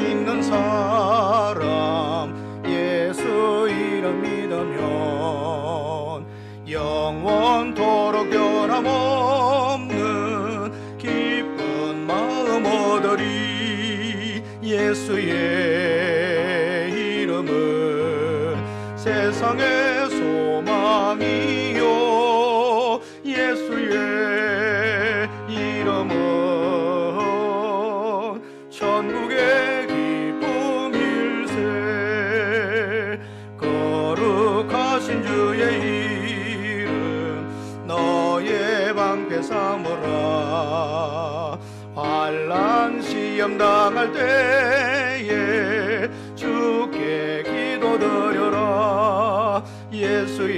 믿는 사람 예수 이름 믿으면 영원토록 변함없는 기쁜 마음 얻으리. 예수의 이름은 세상의 소망이요 예수의 이름은 천국의 기쁨일세. 거룩하신 주의 이름 너의 방패 삼으라. 환난 시험 당할 때에 주께 기도드려라. 예수의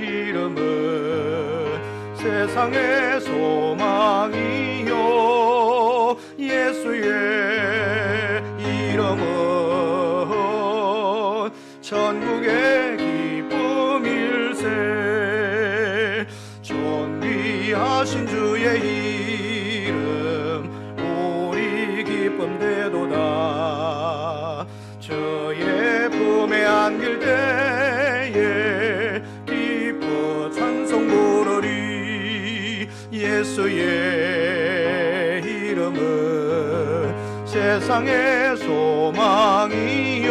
이름은 세상의 소망이요 예수의 이름은 천국의 기쁨일세. 존귀하신 주의 이름 우리 기쁨 되도다. 주의 품에 안길 때에 기뻐 찬송 부르리. 예수의 이름은 세상의 소망이요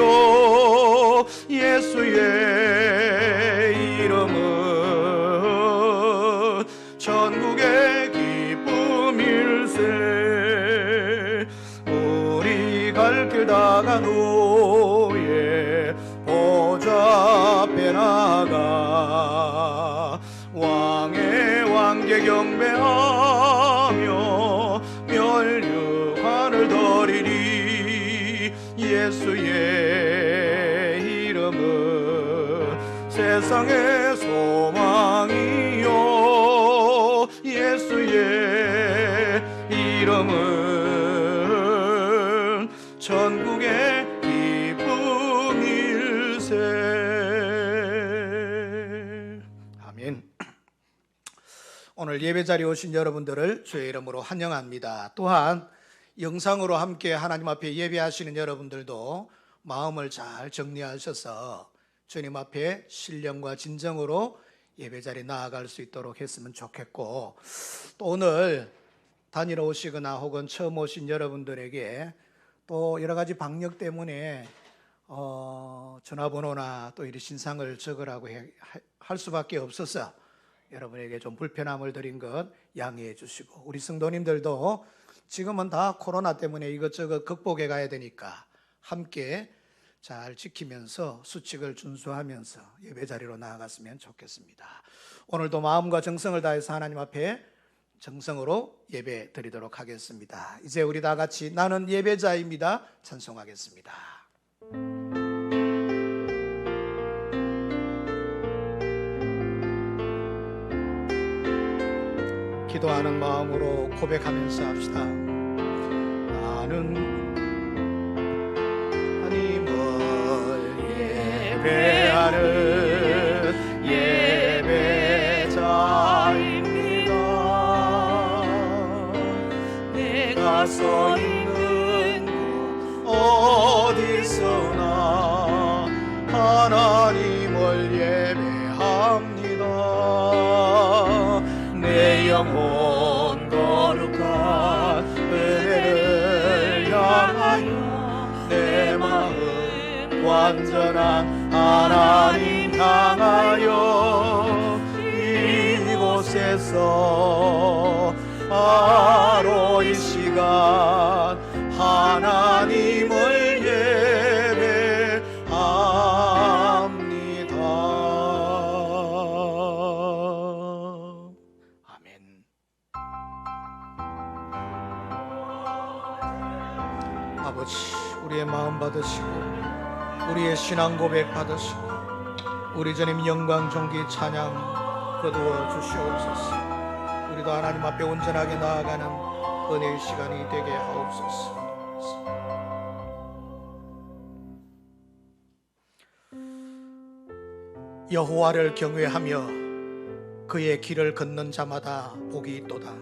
예수의 이름은 천국의 기쁨일세. 우리 갈 길 다간 후에 보좌 앞에 나가 왕의 왕께 경배하며 멸류관을 드리리. 예수의 이름은 세상의 소망이요 예수의 이름은 천국의 기쁨일세. 아멘. 오늘 예배자리에 오신 여러분들을 주의 이름으로 환영합니다. 또한 영상으로 함께 하나님 앞에 예배하시는 여러분들도 마음을 잘 정리하셔서 주님 앞에 신령과 진정으로 예배자리에 나아갈 수 있도록 했으면 좋겠고, 또 오늘 다니러 오시거나 혹은 처음 오신 여러분들에게 또 여러 가지 방역 때문에 전화번호나 또 이런 신상을 적으라고 할 수밖에 없어서 여러분에게 좀 불편함을 드린 것 양해해 주시고, 우리 성도님들도 지금은 다 코로나 때문에 이것저것 극복해 가야 되니까 함께 잘 지키면서 수칙을 준수하면서 예배자리로 나아갔으면 좋겠습니다. 오늘도 마음과 정성을 다해서 하나님 앞에 정성으로 예배 드리도록 하겠습니다. 이제 우리 다 같이 나는 예배자입니다 찬송하겠습니다. 기도하는 마음으로 고백하면서 합시다. 나는 하나님을 예배하는 예배자입니다. 내가 서 있는 곳 어디서나 하나님을 예배합니다. 내 영혼 거룩한 은혜를 향하여 내 마음 완전한 하나님 향하여 이곳에서 바로 이 시간 하나님을 예배합니다. 아멘. 아버지, 우리의 마음 받으시고 우리의 신앙 고백 받으시고 우리 주님 영광 존귀 찬양 거두어 주시옵소서. 우리도 하나님 앞에 온전하게 나아가는 은혜의 시간이 되게 하옵소서. 여호와를 경외하며 그의 길을 걷는 자마다 복이 있도다.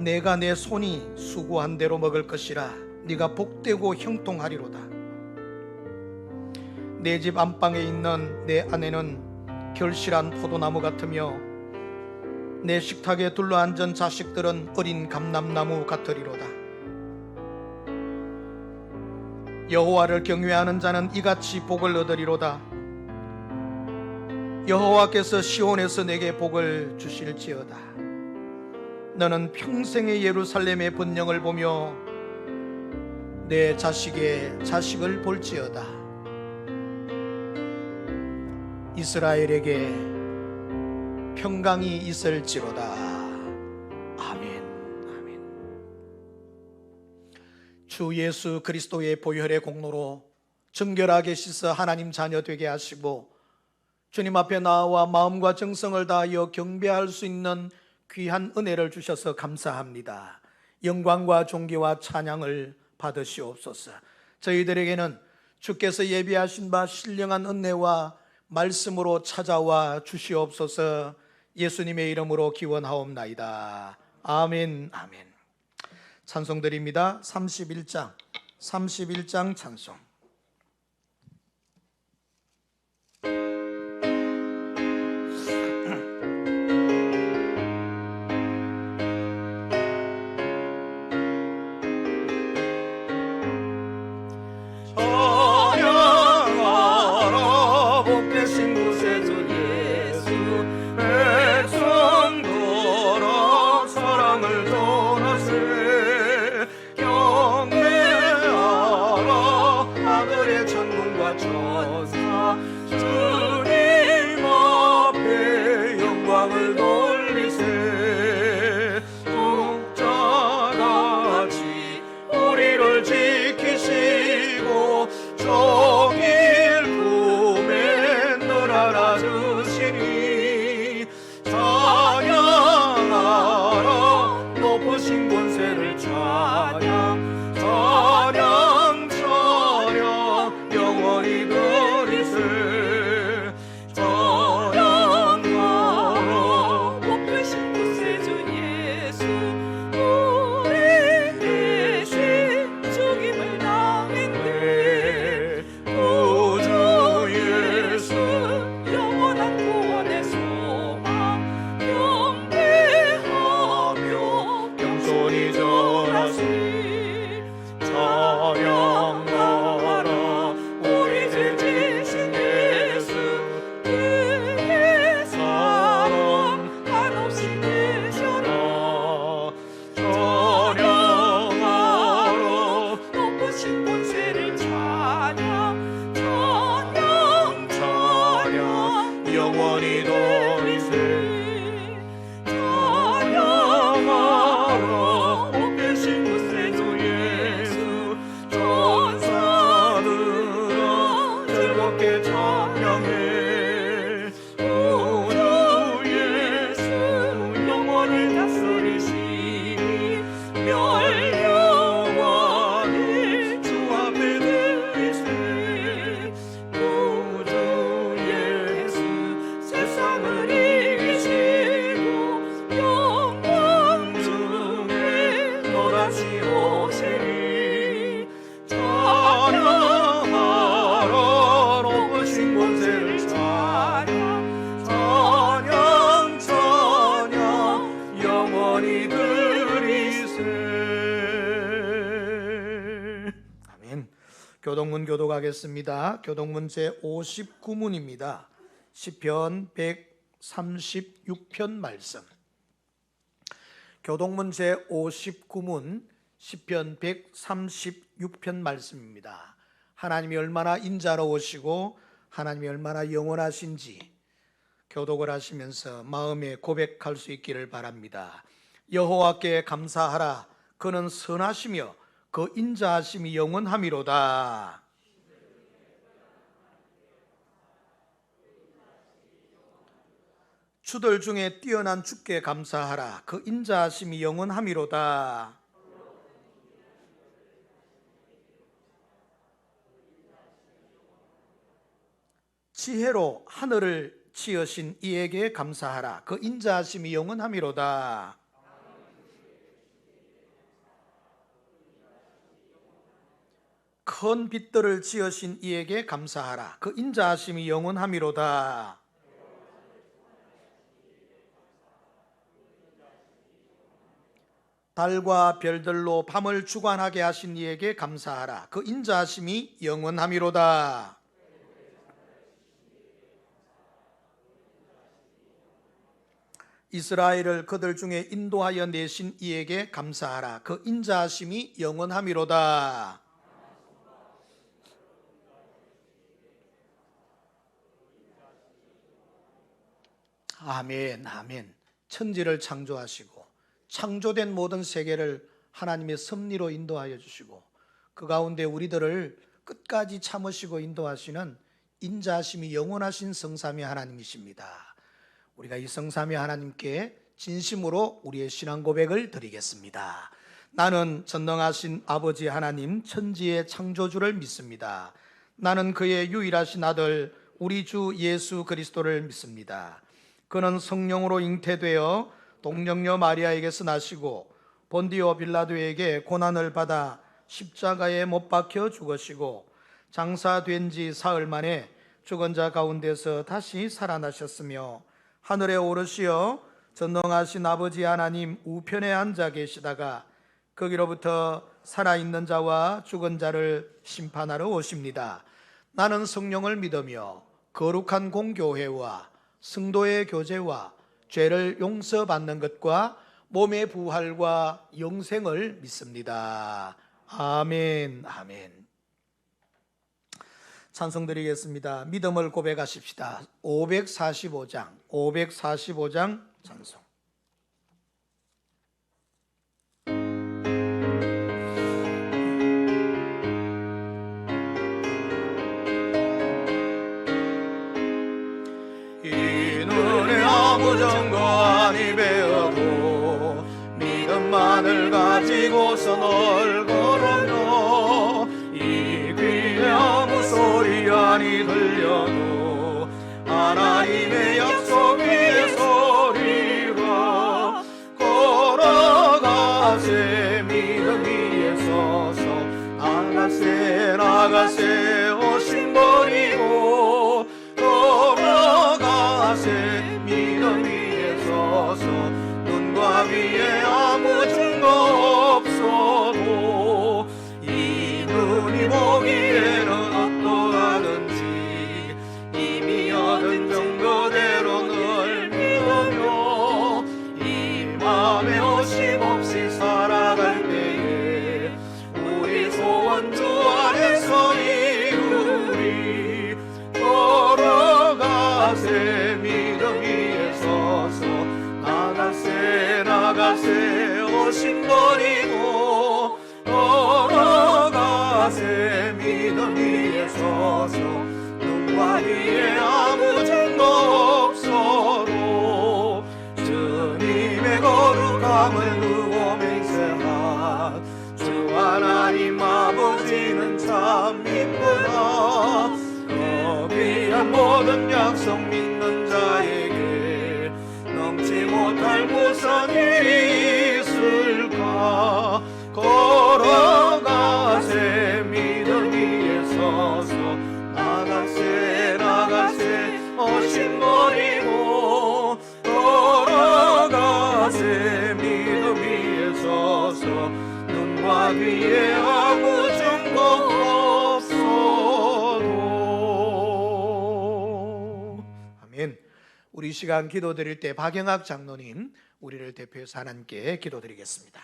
내가 내 손이 수고한 대로 먹을 것이라. 네가 복되고 형통하리로다. 내 집 안방에 있는 내 아내는 결실한 포도나무 같으며 내 식탁에 둘러앉은 자식들은 어린 감람나무 같으리로다. 여호와를 경외하는 자는 이같이 복을 얻으리로다. 여호와께서 시온에서 내게 복을 주실지어다. 너는 평생의 예루살렘의 번영을 보며 내 자식의 자식을 볼지어다. 이스라엘에게 평강이 있을지로다. 아멘. 아멘. 주 예수 그리스도의 보혈의 공로로 정결하게 씻어 하나님 자녀 되게 하시고 주님 앞에 나와 마음과 정성을 다하여 경배할 수 있는 귀한 은혜를 주셔서 감사합니다. 영광과 존귀와 찬양을 받으시옵소서. 저희들에게는 주께서 예비하신 바 신령한 은혜와 말씀으로 찾아와 주시옵소서. 예수님의 이름으로 기원하옵나이다. 아멘. 아멘. 찬송 드립니다. 31장 찬송. 교동문 교독하겠습니다. 교동문 제59문입니다. 시편 136편 말씀. 교동문 제59문 시편 136편 말씀입니다. 하나님이 얼마나 인자로우시고 하나님이 얼마나 영원하신지 교독을 하시면서 마음에 고백할 수 있기를 바랍니다. 여호와께 감사하라. 그는 선하시며 그 인자하심이 영원함이로다. 주들 중에 뛰어난 주께 감사하라. 그 인자하심이 영원함이로다. 지혜로 하늘을 지으신 이에게 감사하라. 그 인자하심이 영원함이로다. 큰 빛들을 지으신 이에게 감사하라. 그 인자하심이 영원함이로다. 달과 별들로 밤을 주관하게 하신 이에게 감사하라. 그 인자하심이 영원함이로다. 이스라엘을 그들 중에 인도하여 내신 이에게 감사하라. 그 인자하심이 영원함이로다. 아멘, 아멘. 천지를 창조하시고 창조된 모든 세계를 하나님의 섭리로 인도하여 주시고 그 가운데 우리들을 끝까지 참으시고 인도하시는 인자하심이 영원하신 성삼위 하나님이십니다. 우리가 이 성삼위 하나님께 진심으로 우리의 신앙 고백을 드리겠습니다. 나는 전능하신 아버지 하나님 천지의 창조주를 믿습니다. 나는 그의 유일하신 아들 우리 주 예수 그리스도를 믿습니다. 그는 성령으로 잉태되어 동정녀 마리아에게서 나시고 본디오 빌라도에게 고난을 받아 십자가에 못 박혀 죽으시고 장사된 지 사흘 만에 죽은 자 가운데서 다시 살아나셨으며 하늘에 오르시어 전능하신 아버지 하나님 우편에 앉아 계시다가 거기로부터 살아있는 자와 죽은 자를 심판하러 오십니다. 나는 성령을 믿으며 거룩한 공교회와 성도의 교제와 죄를 용서받는 것과 몸의 부활과 영생을 믿습니다. 아멘, 아멘. 찬송 드리겠습니다. 믿음을 고백하십시다. 545장 찬송. 이 눈에 아무 증거 아니 배어도 믿음만을 가지고서 널 걸으며 이 귀에 아무 소리 아니 들려도 하나님의 약속 위에 소리가 걸어가세 믿음 위에 서서 나가세 오신 버리고 걸어가세 믿음 위에 서서 눈과 위에 아무 증거 없어도 이 눈이 보기에는 어떠하든지 이미 얻은 증거대로 늘 믿으며 이 맘에 오심없이 살아갈 때에 우리 소원 주 안에서 이루리. 걸어가세 믿음 위에 서서 나가세 오심 버리고 걸어가세 믿음 위에 서서 눈과 위에 아무 증거 없어도 주님의 거룩함을 두고 맹세한 주 하나님 아버지는 참 이쁘다. 귀한 모든 약속 믿는 자에게 넘지 못할 무슨 일이 있을까. 걸어가세 믿음 위에 서서 나가세 오심 버리고 걸어가세 믿음 위에 서서 눈과 귀에 아무 증거 없어도. 아멘. 우리 시간 기도드릴 때 박영학 장로님 우리를 대표해서 하나님께 기도드리겠습니다.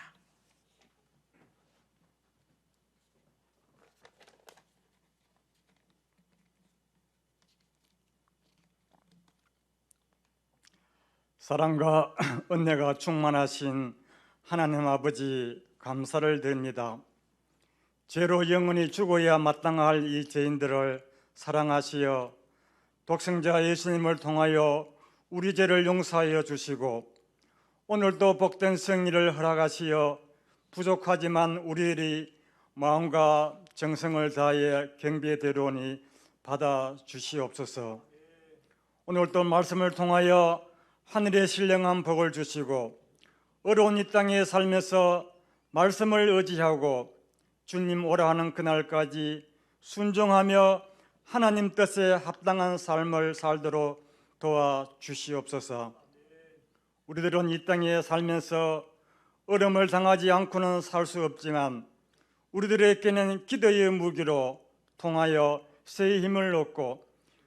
사랑과 은혜가 충만하신 하나님 아버지 감사를 드립니다. 죄로 영원히 죽어야 마땅할 이 죄인들을 사랑하시어 독생자 예수님을 통하여 우리 죄를 용서하여 주시고 오늘도 복된 승리를 허락하시어 부족하지만 우리의 마음과 정성을 다하여 경배되려니 받아 주시옵소서. 오늘도 말씀을 통하여 하늘의 신령한 복을 주시고 어려운 이 땅에 살면서 말씀을 의지하고 주님 오라 하는 그날까지 순종하며 하나님 뜻에 합당한 삶을 살도록 도와주시옵소서. 우리들은 이 땅에 살면서 어려움을 당하지 않고는 살 수 없지만 우리들에게는 기도의 무기로 통하여 새 힘을 얻고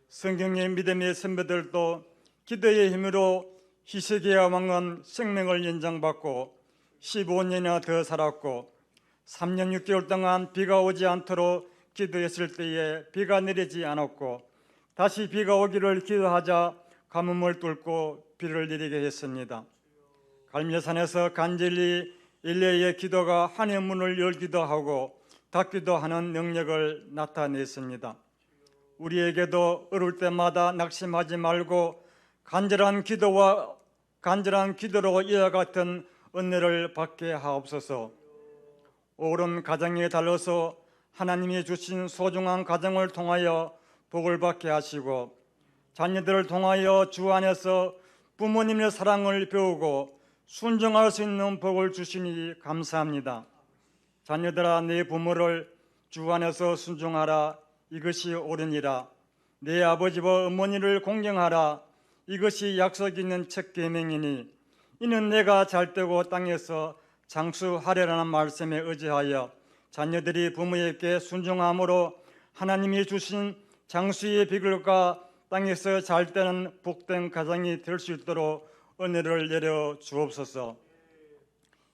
성경의 믿음의 선배들도 기도의 힘으로 희석의 왕은 생명을 연장받고 15년이나 더 살았고 3년 6개월 동안 비가 오지 않도록 기도했을 때에 비가 내리지 않았고 다시 비가 오기를 기도하자 가뭄을 뚫고 비를 내리게 했습니다. 갈멜산에서 간절히 엘리야의 기도가 하늘의 문을 열기도 하고 닫기도 하는 능력을 나타냈습니다. 우리에게도 어려울 때마다 낙심하지 말고 간절한 기도로 이와 같은 은혜를 받게 하옵소서. 옳은 가정에 달려서 하나님이 주신 소중한 가정을 통하여 복을 받게 하시고 자녀들을 통하여 주 안에서 부모님의 사랑을 배우고 순종할 수 있는 복을 주시니 감사합니다. 자녀들아, 내 부모를 주 안에서 순종하라. 이것이 옳으니라. 내 아버지와 어머니를 공경하라. 이것이 약속 있는 첫 계명이니 이는 내가 잘되고 땅에서 장수하리라는 말씀에 의지하여 자녀들이 부모에게 순종함으로 하나님이 주신 장수의 비결과 땅에서 잘되는 복된 가정이 될 수 있도록 은혜를 내려 주옵소서.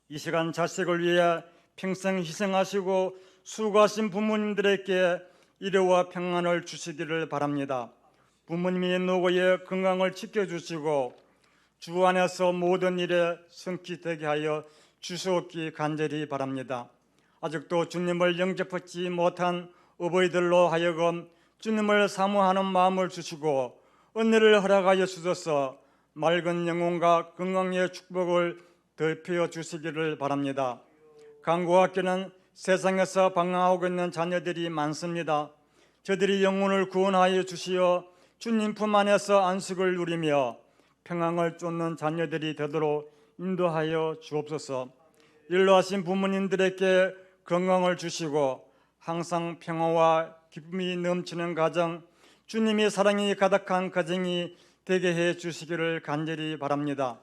이 시간 자식을 위해 평생 희생하시고 수고하신 부모님들에게 일회와 평안을 주시기를 바랍니다. 부모님의 노고에 건강을 지켜주시고 주 안에서 모든 일에 성취되게 하여 주시옵기 간절히 바랍니다. 아직도 주님을 영접하지 못한 어버이들로 하여금 주님을 사모하는 마음을 주시고 은혜를 허락하여 주셔서 맑은 영혼과 건강의 축복을 덮여 주시기를 바랍니다. 간구하기는 세상에서 방황하고 있는 자녀들이 많습니다. 저들이 영혼을 구원하여 주시어 주님 품 안에서 안식을 누리며 평안을 쫓는 자녀들이 되도록 인도하여 주옵소서. 연로하신 부모님들에게 건강을 주시고 항상 평화와 기쁨이 넘치는 가정, 주님의 사랑이 가득한 가정이 되게 해 주시기를 간절히 바랍니다.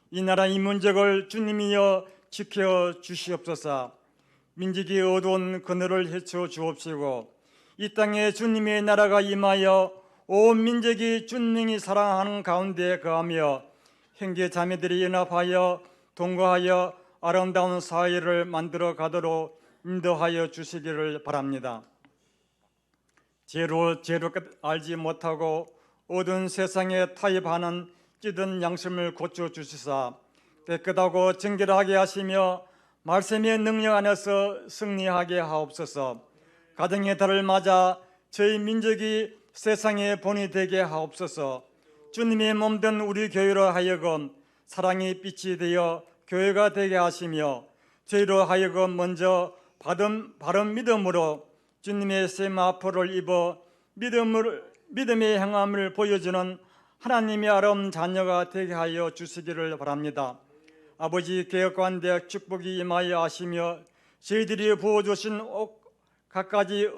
이 나라 이 민족을 주님이여 지켜 주시옵소서. 민족이 어두운 그늘을 헤쳐 주옵시고 이 땅에 주님의 나라가 임하여 온 민족이 주님이 사랑하는 가운데 거하며 형제 자매들이 연합하여 동거하여 아름다운 사회를 만들어 가도록 인도하여 주시기를 바랍니다. 죄로 알지 못하고 어두운 세상에 타협하는 찌든 양심을 고쳐 주시사 깨끗하고 정결하게 하시며 말씀의 능력 안에서 승리하게 하옵소서. 가정의 달을 맞아 저희 민족이 세상의 본이 되게 하옵소서. 주님의 몸된 우리 교회로 하여금 사랑의 빛이 되어 교회가 되게 하시며 저희로 하여금 먼저 바른 믿음으로 주님의 세마포를 입어 믿음의 행함을 보여주는 하나님의 아름 자녀가 되게 하여 주시기를 바랍니다. 아버지 개혁 가운데 축복이 임하여 하시며 저희들이 부어주신 갖가지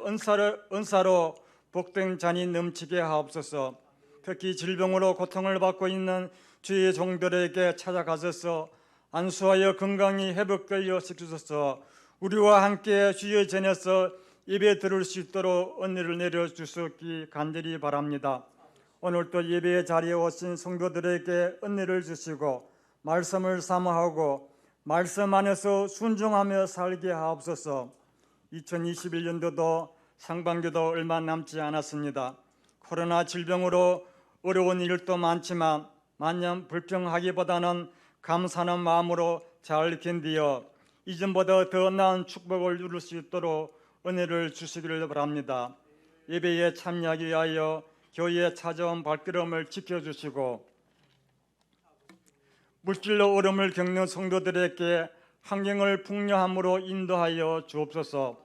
은사로 복된 잔이 넘치게 하옵소서. 특히 질병으로 고통을 받고 있는 주의 종들에게 찾아가셔서 안수하여 건강히 회복되어 시키소서. 우리와 함께 주의 전에서 예배 들을 수 있도록 은혜를 내려 주시기 간절히 바랍니다. 오늘도 예배의 자리에 오신 성도들에게 은혜를 주시고 말씀을 사모하고 말씀 안에서 순종하며 살게 하옵소서. 2021년도도 상반기도 얼마 남지 않았습니다. 코로나 질병으로 어려운 일도 많지만 만년 불평하기보다는 감사하는 마음으로 잘 견디어 이전보다 더 나은 축복을 누릴 수 있도록 은혜를 주시기를 바랍니다. 예배에 참여하기 위하여 교회에 찾아온 발걸음을 지켜주시고 물질로 어려움을 겪는 성도들에게 환경을 풍요함으로 인도하여 주옵소서.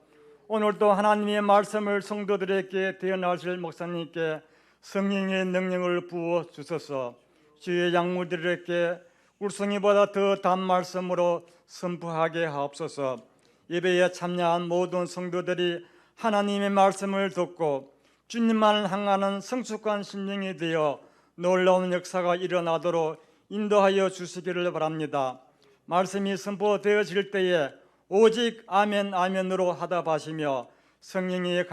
오늘도 하나님의 말씀을 성도들에게 대언하실 목사님께 성령의 능력을 부어 주소서. 주의 양무들에게 울성이보다 더 단 말씀으로 선포하게 하옵소서. 예배에 참여한 모든 성도들이 하나님의 말씀을 듣고 주님만을 향하는 성숙한 심령이 되어 놀라운 역사가 일어나도록 인도하여 주시기를 바랍니다. 말씀이 선포되어질 때에 오직 아멘 아멘으로 하답하시며 성령의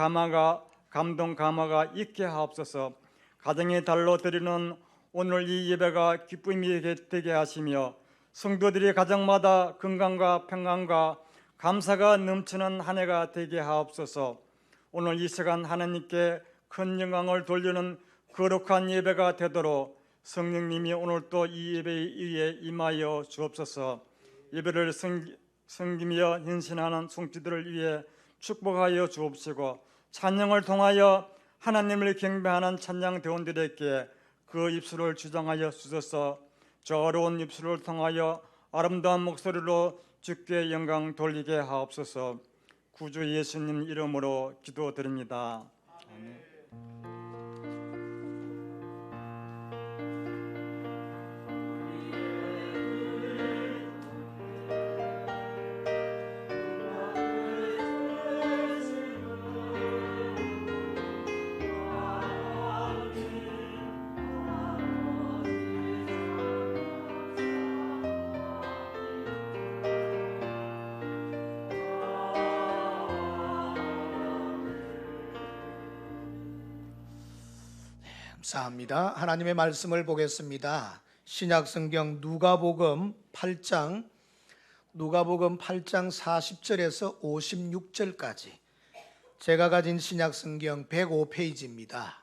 감동 감화가 있게 하옵소서. 가정의 달로 드리는 오늘 이 예배가 기쁨이 되게 하시며 성도들이 가정마다 건강과 평안과 감사가 넘치는 한 해가 되게 하옵소서. 오늘 이 시간 하나님께 큰 영광을 돌리는 거룩한 예배가 되도록 성령님이 오늘 또 이 예배 위에 임하여 주옵소서. 예배를 섬기며 헌신하는 성도들을 위해 축복하여 주옵시고 찬양을 통하여 하나님을 경배하는 찬양 대원들에게 그 입술을 주장하여 주셔서 저 어려운 입술을 통하여 아름다운 목소리로 주께 영광 돌리게 하옵소서. 구주 예수님 이름으로 기도드립니다. 아멘. 감사합니다. 하나님의 말씀을 보겠습니다. 신약성경 누가복음 8장 40절에서 56절까지 제가 가진 신약성경 105페이지입니다.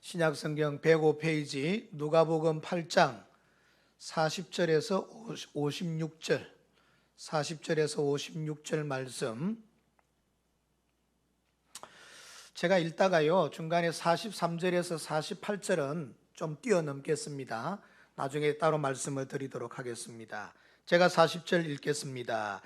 신약성경 105페이지 누가복음 8장 40절에서 56절 말씀 제가 읽다가요 중간에 43절에서 48절은 좀 뛰어넘겠습니다. 나중에 따로 말씀을 드리도록 하겠습니다. 제가 40절 읽겠습니다.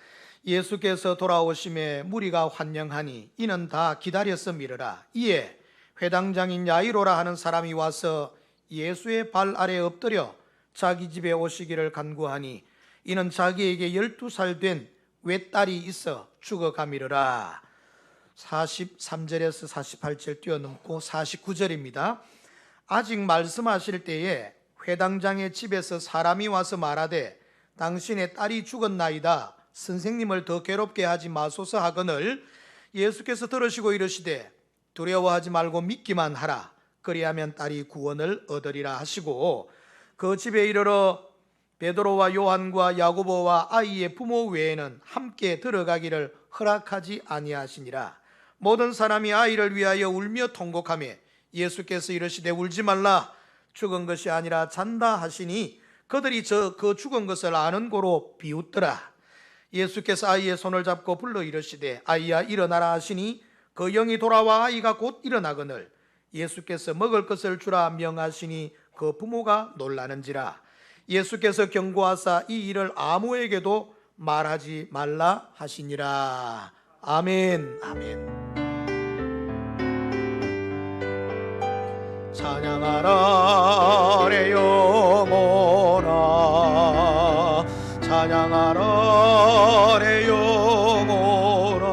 예수께서 돌아오심에 무리가 환영하니 이는 다 기다렸음이러라. 이에 회당장인 야이로라 하는 사람이 와서 예수의 발 아래 엎드려 자기 집에 오시기를 간구하니 이는 자기에게 12살 된 외딸이 있어 죽어가미르라. 43절에서 48절 뛰어넘고 49절입니다. 아직 말씀하실 때에 회당장의 집에서 사람이 와서 말하되 당신의 딸이 죽었나이다. 선생님을 더 괴롭게 하지 마소서 하거늘 예수께서 들으시고 이르시되 두려워하지 말고 믿기만 하라. 그리하면 딸이 구원을 얻으리라 하시고 그 집에 이르러 베드로와 요한과 야고보와 아이의 부모 외에는 함께 들어가기를 허락하지 아니하시니라. 모든 사람이 아이를 위하여 울며 통곡하며 예수께서 이르시되 울지 말라. 죽은 것이 아니라 잔다 하시니 그들이 그 죽은 것을 아는 고로 비웃더라. 예수께서 아이의 손을 잡고 불러 이르시되 아이야 일어나라 하시니 그 영이 돌아와 아이가 곧 일어나거늘 예수께서 먹을 것을 주라 명하시니 그 부모가 놀라는지라. 예수께서 경고하사 이 일을 아무에게도 말하지 말라 하시니라. 아멘. 아멘. 찬양하라 내 영혼아 찬양하라 내 영혼아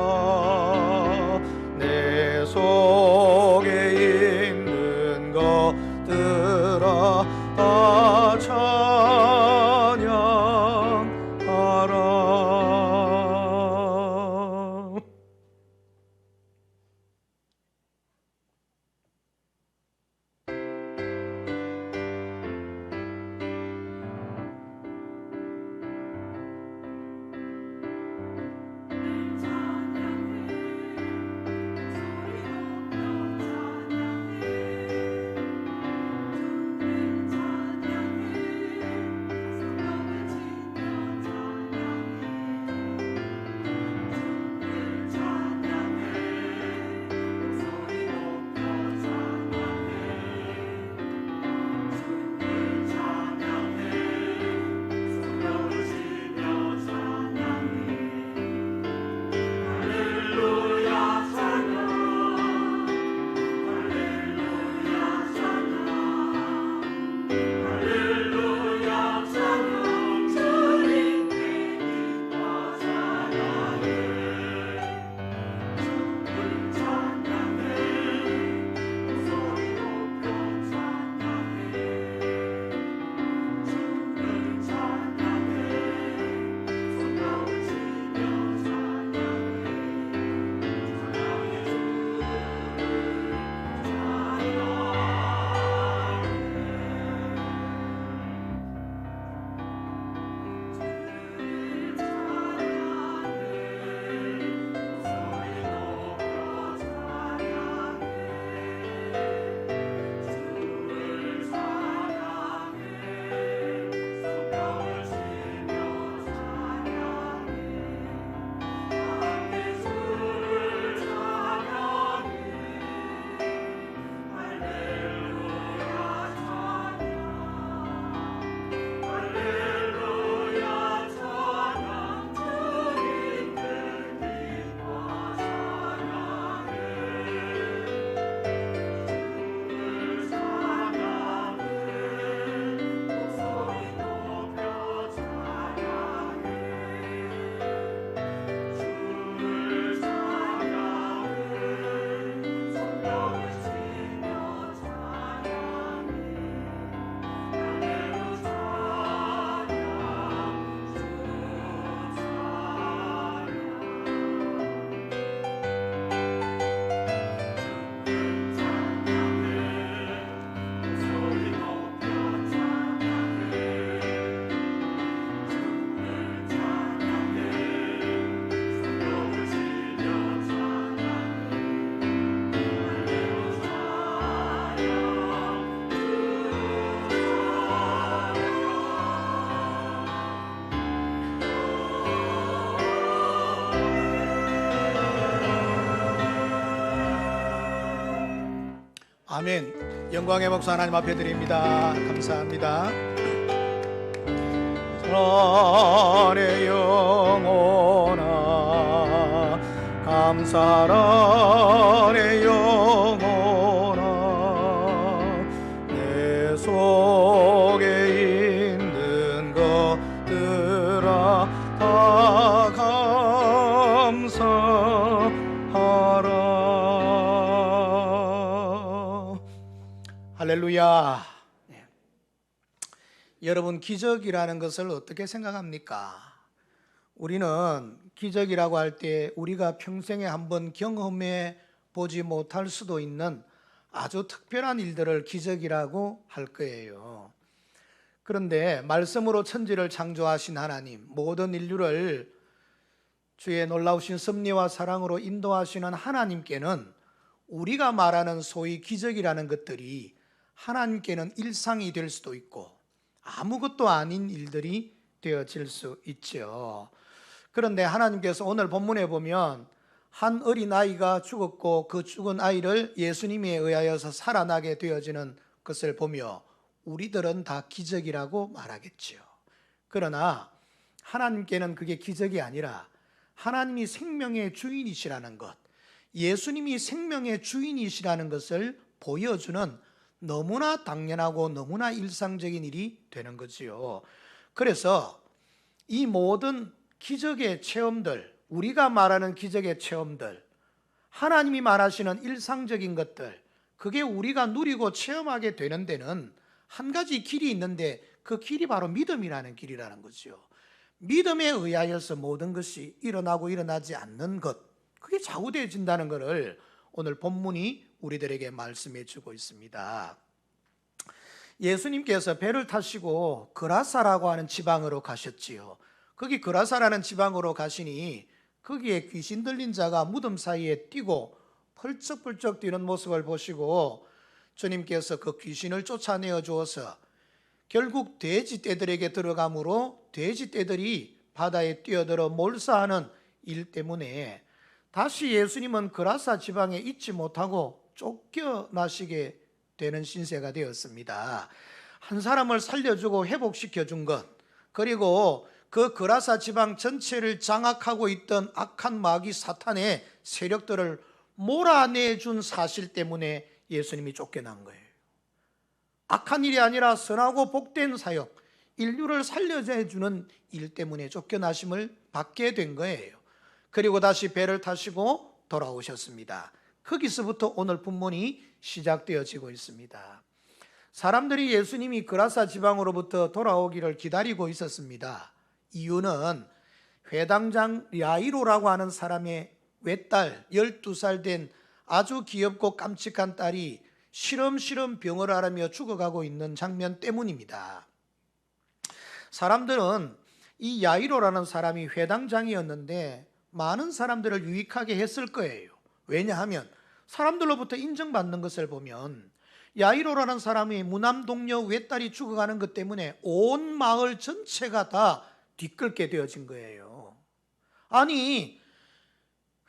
내 속에 있는 것들아 다 찬양하라. 아멘. 영광의 목사 하나님 앞에 드립니다. 감사합니다. 나의 영혼아 감사하네 영혼아 내 속에 있는 것들아 다 감사하라. 할렐루야. 여러분, 기적이라는 것을 어떻게 생각합니까? 우리는 기적이라고 할 때 우리가 평생에 한번 경험해 보지 못할 수도 있는 아주 특별한 일들을 기적이라고 할 거예요. 그런데 말씀으로 천지를 창조하신 하나님, 모든 인류를 주의 놀라우신 섭리와 사랑으로 인도하시는 하나님께는 우리가 말하는 소위 기적이라는 것들이 하나님께는 일상이 될 수도 있고 아무것도 아닌 일들이 되어질 수 있죠. 그런데 하나님께서 오늘 본문에 보면 한 어린아이가 죽었고 그 죽은 아이를 예수님에 의하여서 살아나게 되어지는 것을 보며 우리들은 다 기적이라고 말하겠지요. 그러나 하나님께는 그게 기적이 아니라 하나님이 생명의 주인이시라는 것, 예수님이 생명의 주인이시라는 것을 보여주는 너무나 당연하고 너무나 일상적인 일이 되는 거지요. 그래서 이 모든 기적의 체험들, 우리가 말하는 기적의 체험들, 하나님이 말하시는 일상적인 것들, 그게 우리가 누리고 체험하게 되는 데는 한 가지 길이 있는데 그 길이 바로 믿음이라는 길이라는 거죠. 믿음에 의하여서 모든 것이 일어나고 일어나지 않는 것, 그게 좌우되어진다는 것을 오늘 본문이 우리들에게 말씀해 주고 있습니다. 예수님께서 배를 타시고 그라사라고 하는 지방으로 가셨지요. 거기 그라사라는 지방으로 가시니 거기에 귀신 들린 자가 무덤 사이에 뛰고 펄쩍펄쩍 뛰는 모습을 보시고 주님께서 그 귀신을 쫓아내어 주어서 결국 돼지떼들에게 들어가므로 돼지떼들이 바다에 뛰어들어 몰사하는 일 때문에 다시 예수님은 그라사 지방에 있지 못하고 쫓겨나시게 되는 신세가 되었습니다. 한 사람을 살려주고 회복시켜 준 것, 그리고 그 그라사 지방 전체를 장악하고 있던 악한 마귀 사탄의 세력들을 몰아내준 사실 때문에 예수님이 쫓겨난 거예요. 악한 일이 아니라 선하고 복된 사역, 인류를 살려주는 일 때문에 쫓겨나심을 받게 된 거예요. 그리고 다시 배를 타시고 돌아오셨습니다. 거기서부터 오늘 본문이 시작되어지고 있습니다. 사람들이 예수님이 그라사 지방으로부터 돌아오기를 기다리고 있었습니다. 이유는 회당장 야이로라고 하는 사람의 외딸 12살 된 아주 귀엽고 깜찍한 딸이 시름시름 병을 앓으며 죽어가고 있는 장면 때문입니다. 사람들은 이 야이로라는 사람이 회당장이었는데 많은 사람들을 유익하게 했을 거예요. 왜냐하면 사람들로부터 인정받는 것을 보면 야이로라는 사람이 무남동녀 외딸이 죽어가는 것 때문에 온 마을 전체가 다 뒤끌게 되어진 거예요. 아니,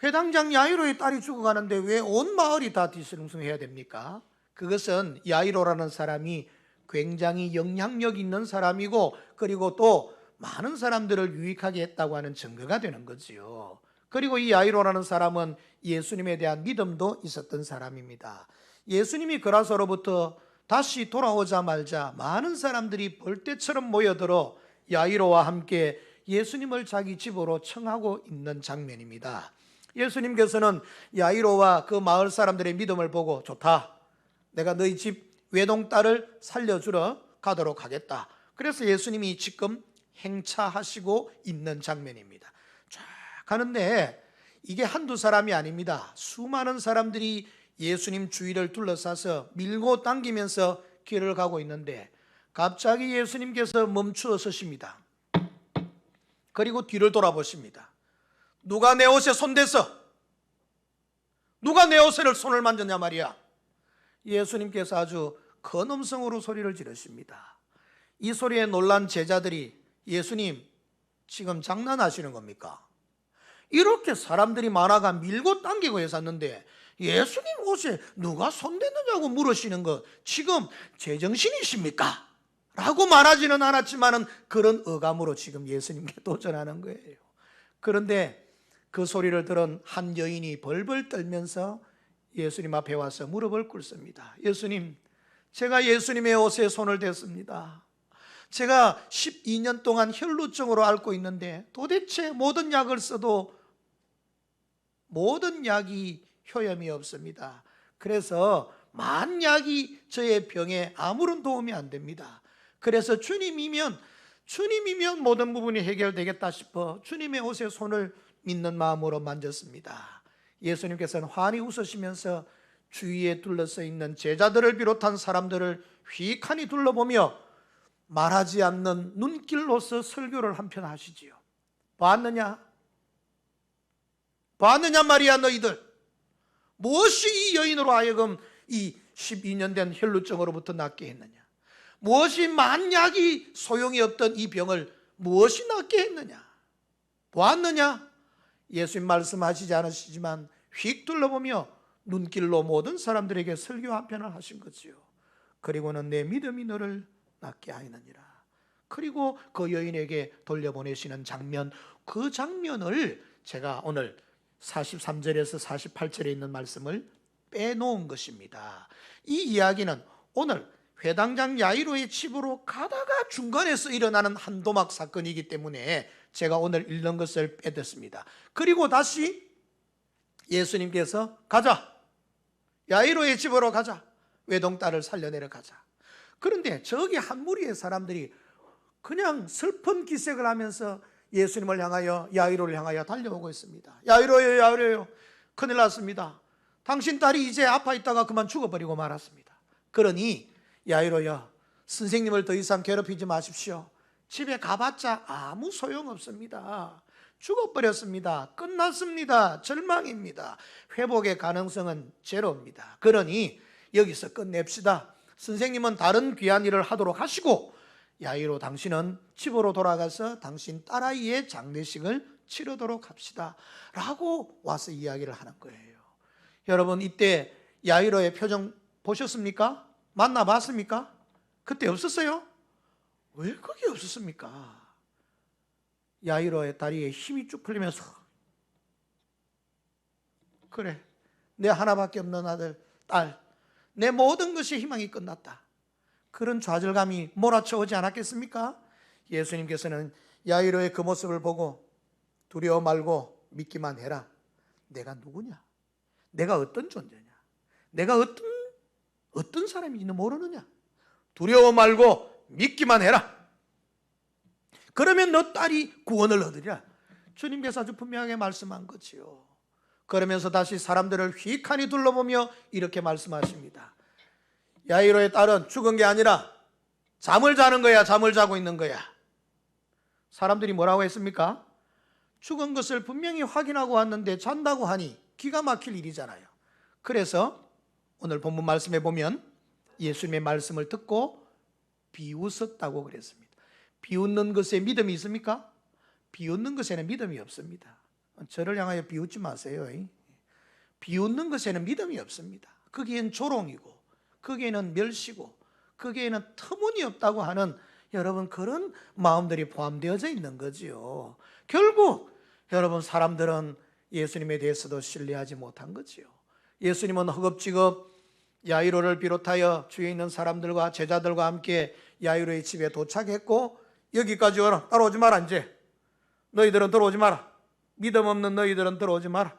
회당장 야이로의 딸이 죽어가는데 왜 온 마을이 다 뒤숭숭해야 됩니까? 그것은 야이로라는 사람이 굉장히 영향력 있는 사람이고 그리고 또 많은 사람들을 유익하게 했다고 하는 증거가 되는 거지요. 그리고 이 야이로라는 사람은 예수님에 대한 믿음도 있었던 사람입니다. 예수님이 그라사로부터 다시 돌아오자마자 많은 사람들이 벌떼처럼 모여들어 야이로와 함께 예수님을 자기 집으로 청하고 있는 장면입니다. 예수님께서는 야이로와 그 마을 사람들의 믿음을 보고 좋다, 내가 너희 집 외동딸을 살려주러 가도록 하겠다. 그래서 예수님이 지금 행차하시고 있는 장면입니다. 쫙 가는데 이게 한두 사람이 아닙니다. 수많은 사람들이 예수님 주위를 둘러싸서 밀고 당기면서 길을 가고 있는데 갑자기 예수님께서 멈추어 서십니다. 그리고 뒤를 돌아보십니다. 누가 내 옷에 손댔어? 누가 내 옷에를 손을 만졌냐 말이야. 예수님께서 아주 큰 음성으로 소리를 지르십니다. 이 소리에 놀란 제자들이 예수님 지금 장난하시는 겁니까? 이렇게 사람들이 많아가 밀고 당기고 했었는데 예수님 옷에 누가 손댔느냐고 물으시는 것 지금 제정신이십니까? 라고 말하지는 않았지만은 그런 어감으로 지금 예수님께 도전하는 거예요. 그런데 그 소리를 들은 한 여인이 벌벌 떨면서 예수님 앞에 와서 무릎을 꿇습니다. 예수님, 제가 예수님의 옷에 손을 댔습니다. 제가 12년 동안 혈루증으로 앓고 있는데 도대체 모든 약을 써도 모든 약이 효험이 없습니다. 그래서 만약이 저의 병에 아무런 도움이 안 됩니다. 그래서 주님이면 모든 부분이 해결되겠다 싶어 주님의 옷에 손을 믿는 마음으로 만졌습니다. 예수님께서는 환히 웃으시면서 주위에 둘러서 있는 제자들을 비롯한 사람들을 휘익하니 둘러보며 말하지 않는 눈길로서 설교를 한편 하시지요. 봤느냐? 봤느냐 말이야 너희들. 무엇이 이 여인으로 하여금 이 12년 된 혈루증으로부터 낫게 했느냐? 무엇이 만약이 소용이 없던 이 병을 무엇이 낫게 했느냐? 보았느냐? 예수님 말씀하시지 않으시지만 휙 둘러보며 눈길로 모든 사람들에게 설교 한 편을 하신 거지요. 그리고는 내 믿음이 너를 낫게 하였느니라. 그리고 그 여인에게 돌려보내시는 장면, 그 장면을 제가 오늘 43절에서 48절에 있는 말씀을 빼놓은 것입니다. 이 이야기는 오늘 회당장 야이로의 집으로 가다가 중간에서 일어나는 한도막 사건이기 때문에 제가 오늘 읽는 것을 빼뒀습니다. 그리고 다시 예수님께서 가자, 야이로의 집으로 가자, 외동딸을 살려내려 가자. 그런데 저기 한 무리의 사람들이 그냥 슬픈 기색을 하면서 예수님을 향하여, 야이로를 향하여 달려오고 있습니다. 야이로요, 야이로요, 큰일 났습니다. 당신 딸이 이제 아파 있다가 그만 죽어버리고 말았습니다. 그러니 야이로요, 선생님을 더 이상 괴롭히지 마십시오. 집에 가봤자 아무 소용없습니다. 죽어버렸습니다. 끝났습니다. 절망입니다. 회복의 가능성은 제로입니다. 그러니 여기서 끝냅시다. 선생님은 다른 귀한 일을 하도록 하시고 야이로, 당신은 집으로 돌아가서 당신 딸아이의 장례식을 치르도록 합시다 라고 와서 이야기를 하는 거예요. 여러분, 이때 야이로의 표정 보셨습니까? 만나봤습니까? 그때 없었어요? 왜 그게 없었습니까? 야이로의 다리에 힘이 쭉 풀리면서, 그래, 내 하나밖에 없는 아들, 딸, 내 모든 것이 희망이 끝났다, 그런 좌절감이 몰아쳐 오지 않았겠습니까? 예수님께서는 야이로의 그 모습을 보고 두려워 말고 믿기만 해라. 내가 누구냐? 내가 어떤 존재냐? 내가 어떤 사람인지는 모르느냐? 두려워 말고 믿기만 해라. 그러면 너 딸이 구원을 얻으리라. 주님께서 아주 분명하게 말씀한 거지요. 그러면서 다시 사람들을 휙하니 둘러보며 이렇게 말씀하십니다. 야이로의 딸은 죽은 게 아니라 잠을 자는 거야, 잠을 자고 있는 거야. 사람들이 뭐라고 했습니까? 죽은 것을 분명히 확인하고 왔는데 잔다고 하니 기가 막힐 일이잖아요. 그래서 오늘 본문 말씀에 보면 예수님의 말씀을 듣고 비웃었다고 그랬습니다. 비웃는 것에 믿음이 있습니까? 비웃는 것에는 믿음이 없습니다. 저를 향하여 비웃지 마세요. 비웃는 것에는 믿음이 없습니다. 거기엔 조롱이고, 거기에는 멸시고, 거기에는 터무니없다고 하는 여러분 그런 마음들이 포함되어져 있는 거지요. 결국 여러분, 사람들은 예수님에 대해서도 신뢰하지 못한 거지요. 예수님은 허겁지겁 야이로를 비롯하여 주위에 있는 사람들과 제자들과 함께 야이로의 집에 도착했고, 여기까지 와라, 따라오지 마라, 이제 너희들은 들어오지 마라, 믿음 없는 너희들은 들어오지 마라.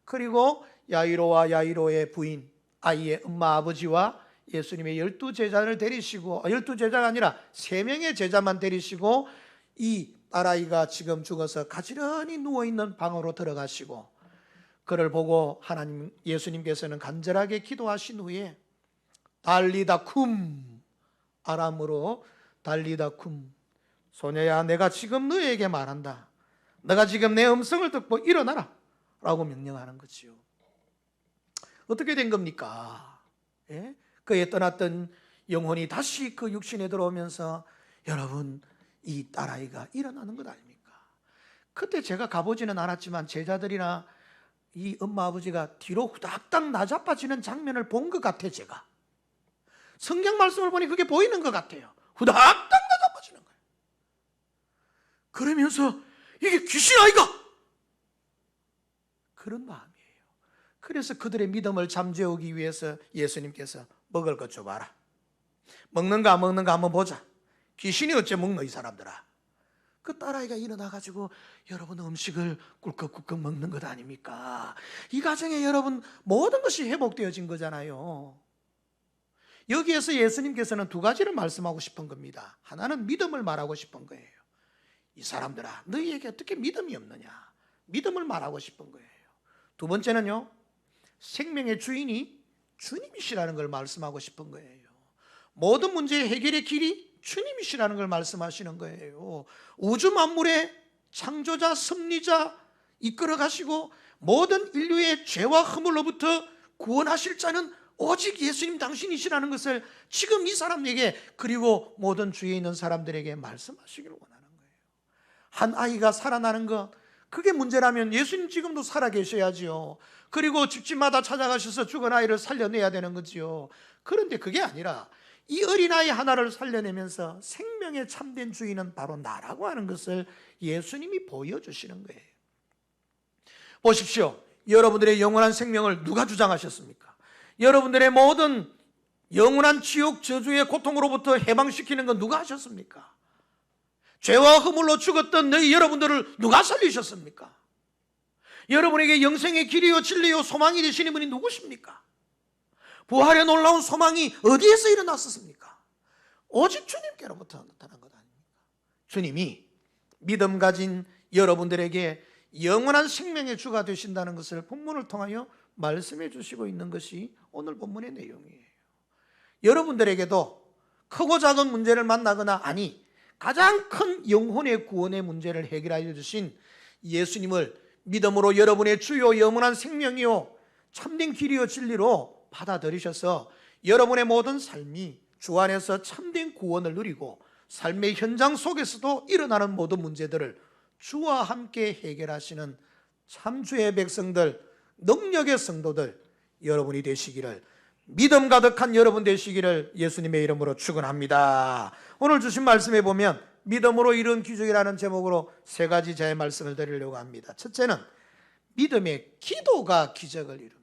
그리고 야이로와 야이로의 부인, 아이의 엄마 아버지와 예수님의 12제자를 데리시고, 12제자가 아니라 3명의 제자만 데리시고 이 딸아이가 지금 죽어서 가지런히 누워있는 방으로 들어가시고, 그를 보고 예수님께서는 간절하게 기도하신 후에 달리다 쿰, 아람으로 달리다 쿰, 소녀야, 내가 지금 너에게 말한다. 내가 지금 내 음성을 듣고 일어나라 라고 명령하는 거지요. 어떻게 된 겁니까? 예? 그에 떠났던 영혼이 다시 그 육신에 들어오면서 여러분, 이 딸아이가 일어나는 것 아닙니까? 그때 제가 가보지는 않았지만 제자들이나 이 엄마 아버지가 뒤로 후닥닥 나자빠지는 장면을 본 것 같아. 제가 성경 말씀을 보니 그게 보이는 것 같아요. 후닥닥 나자빠지는 거예요. 그러면서 이게 귀신 아이가? 그런 마음이에요. 그래서 그들의 믿음을 잠재우기 위해서 예수님께서 먹을 것 줘봐라. 먹는가 안 먹는가 한번 보자. 귀신이 어째 먹노 이 사람들아. 그 딸아이가 일어나가지고 여러분 음식을 꿀꺽꿀꺽 먹는 것 아닙니까? 이 가정에 여러분 모든 것이 회복되어진 거잖아요. 여기에서 예수님께서는 두 가지를 말씀하고 싶은 겁니다. 하나는 믿음을 말하고 싶은 거예요. 이 사람들아, 너희에게 어떻게 믿음이 없느냐? 믿음을 말하고 싶은 거예요. 두 번째는요, 생명의 주인이 주님이시라는 걸 말씀하고 싶은 거예요. 모든 문제의 해결의 길이 주님이시라는 걸 말씀하시는 거예요. 우주 만물의 창조자, 섭리자, 이끌어 가시고 모든 인류의 죄와 허물로부터 구원하실 자는 오직 예수님 당신이시라는 것을 지금 이 사람에게, 그리고 모든 주위에 있는 사람들에게 말씀하시기를 원하는 거예요. 한 아이가 살아나는 것, 그게 문제라면 예수님 지금도 살아 계셔야지요. 그리고 집집마다 찾아가셔서 죽은 아이를 살려내야 되는 거지요. 그런데 그게 아니라 이 어린아이 하나를 살려내면서 생명의 참된 주인은 바로 나라고 하는 것을 예수님이 보여주시는 거예요. 보십시오. 여러분들의 영원한 생명을 누가 주장하셨습니까? 여러분들의 모든 영원한 지옥 저주의 고통으로부터 해방시키는 건 누가 하셨습니까? 죄와 허물로 죽었던 너희 여러분들을 누가 살리셨습니까? 여러분에게 영생의 길이요 진리요 소망이 되시는 분이 누구십니까? 부활의 놀라운 소망이 어디에서 일어났었습니까? 오직 주님께로부터 나타난 것 아닙니까? 주님이 믿음 가진 여러분들에게 영원한 생명의 주가 되신다는 것을 본문을 통하여 말씀해 주시고 있는 것이 오늘 본문의 내용이에요. 여러분들에게도 크고 작은 문제를 만나거나, 아니 가장 큰 영혼의 구원의 문제를 해결하여 주신 예수님을 믿음으로 여러분의 주요 영원한 생명이요 참된 길이요 진리로 받아들이셔서 여러분의 모든 삶이 주 안에서 참된 구원을 누리고 삶의 현장 속에서도 일어나는 모든 문제들을 주와 함께 해결하시는 참 주의 백성들, 능력의 성도들 여러분이 되시기를, 믿음 가득한 여러분 되시기를 예수님의 이름으로 축원합니다. 오늘 주신 말씀에 보면 믿음으로 이룬 기적이라는 제목으로 세 가지 제 말씀을 드리려고 합니다. 첫째는 믿음의 기도가 기적을 이룹니다.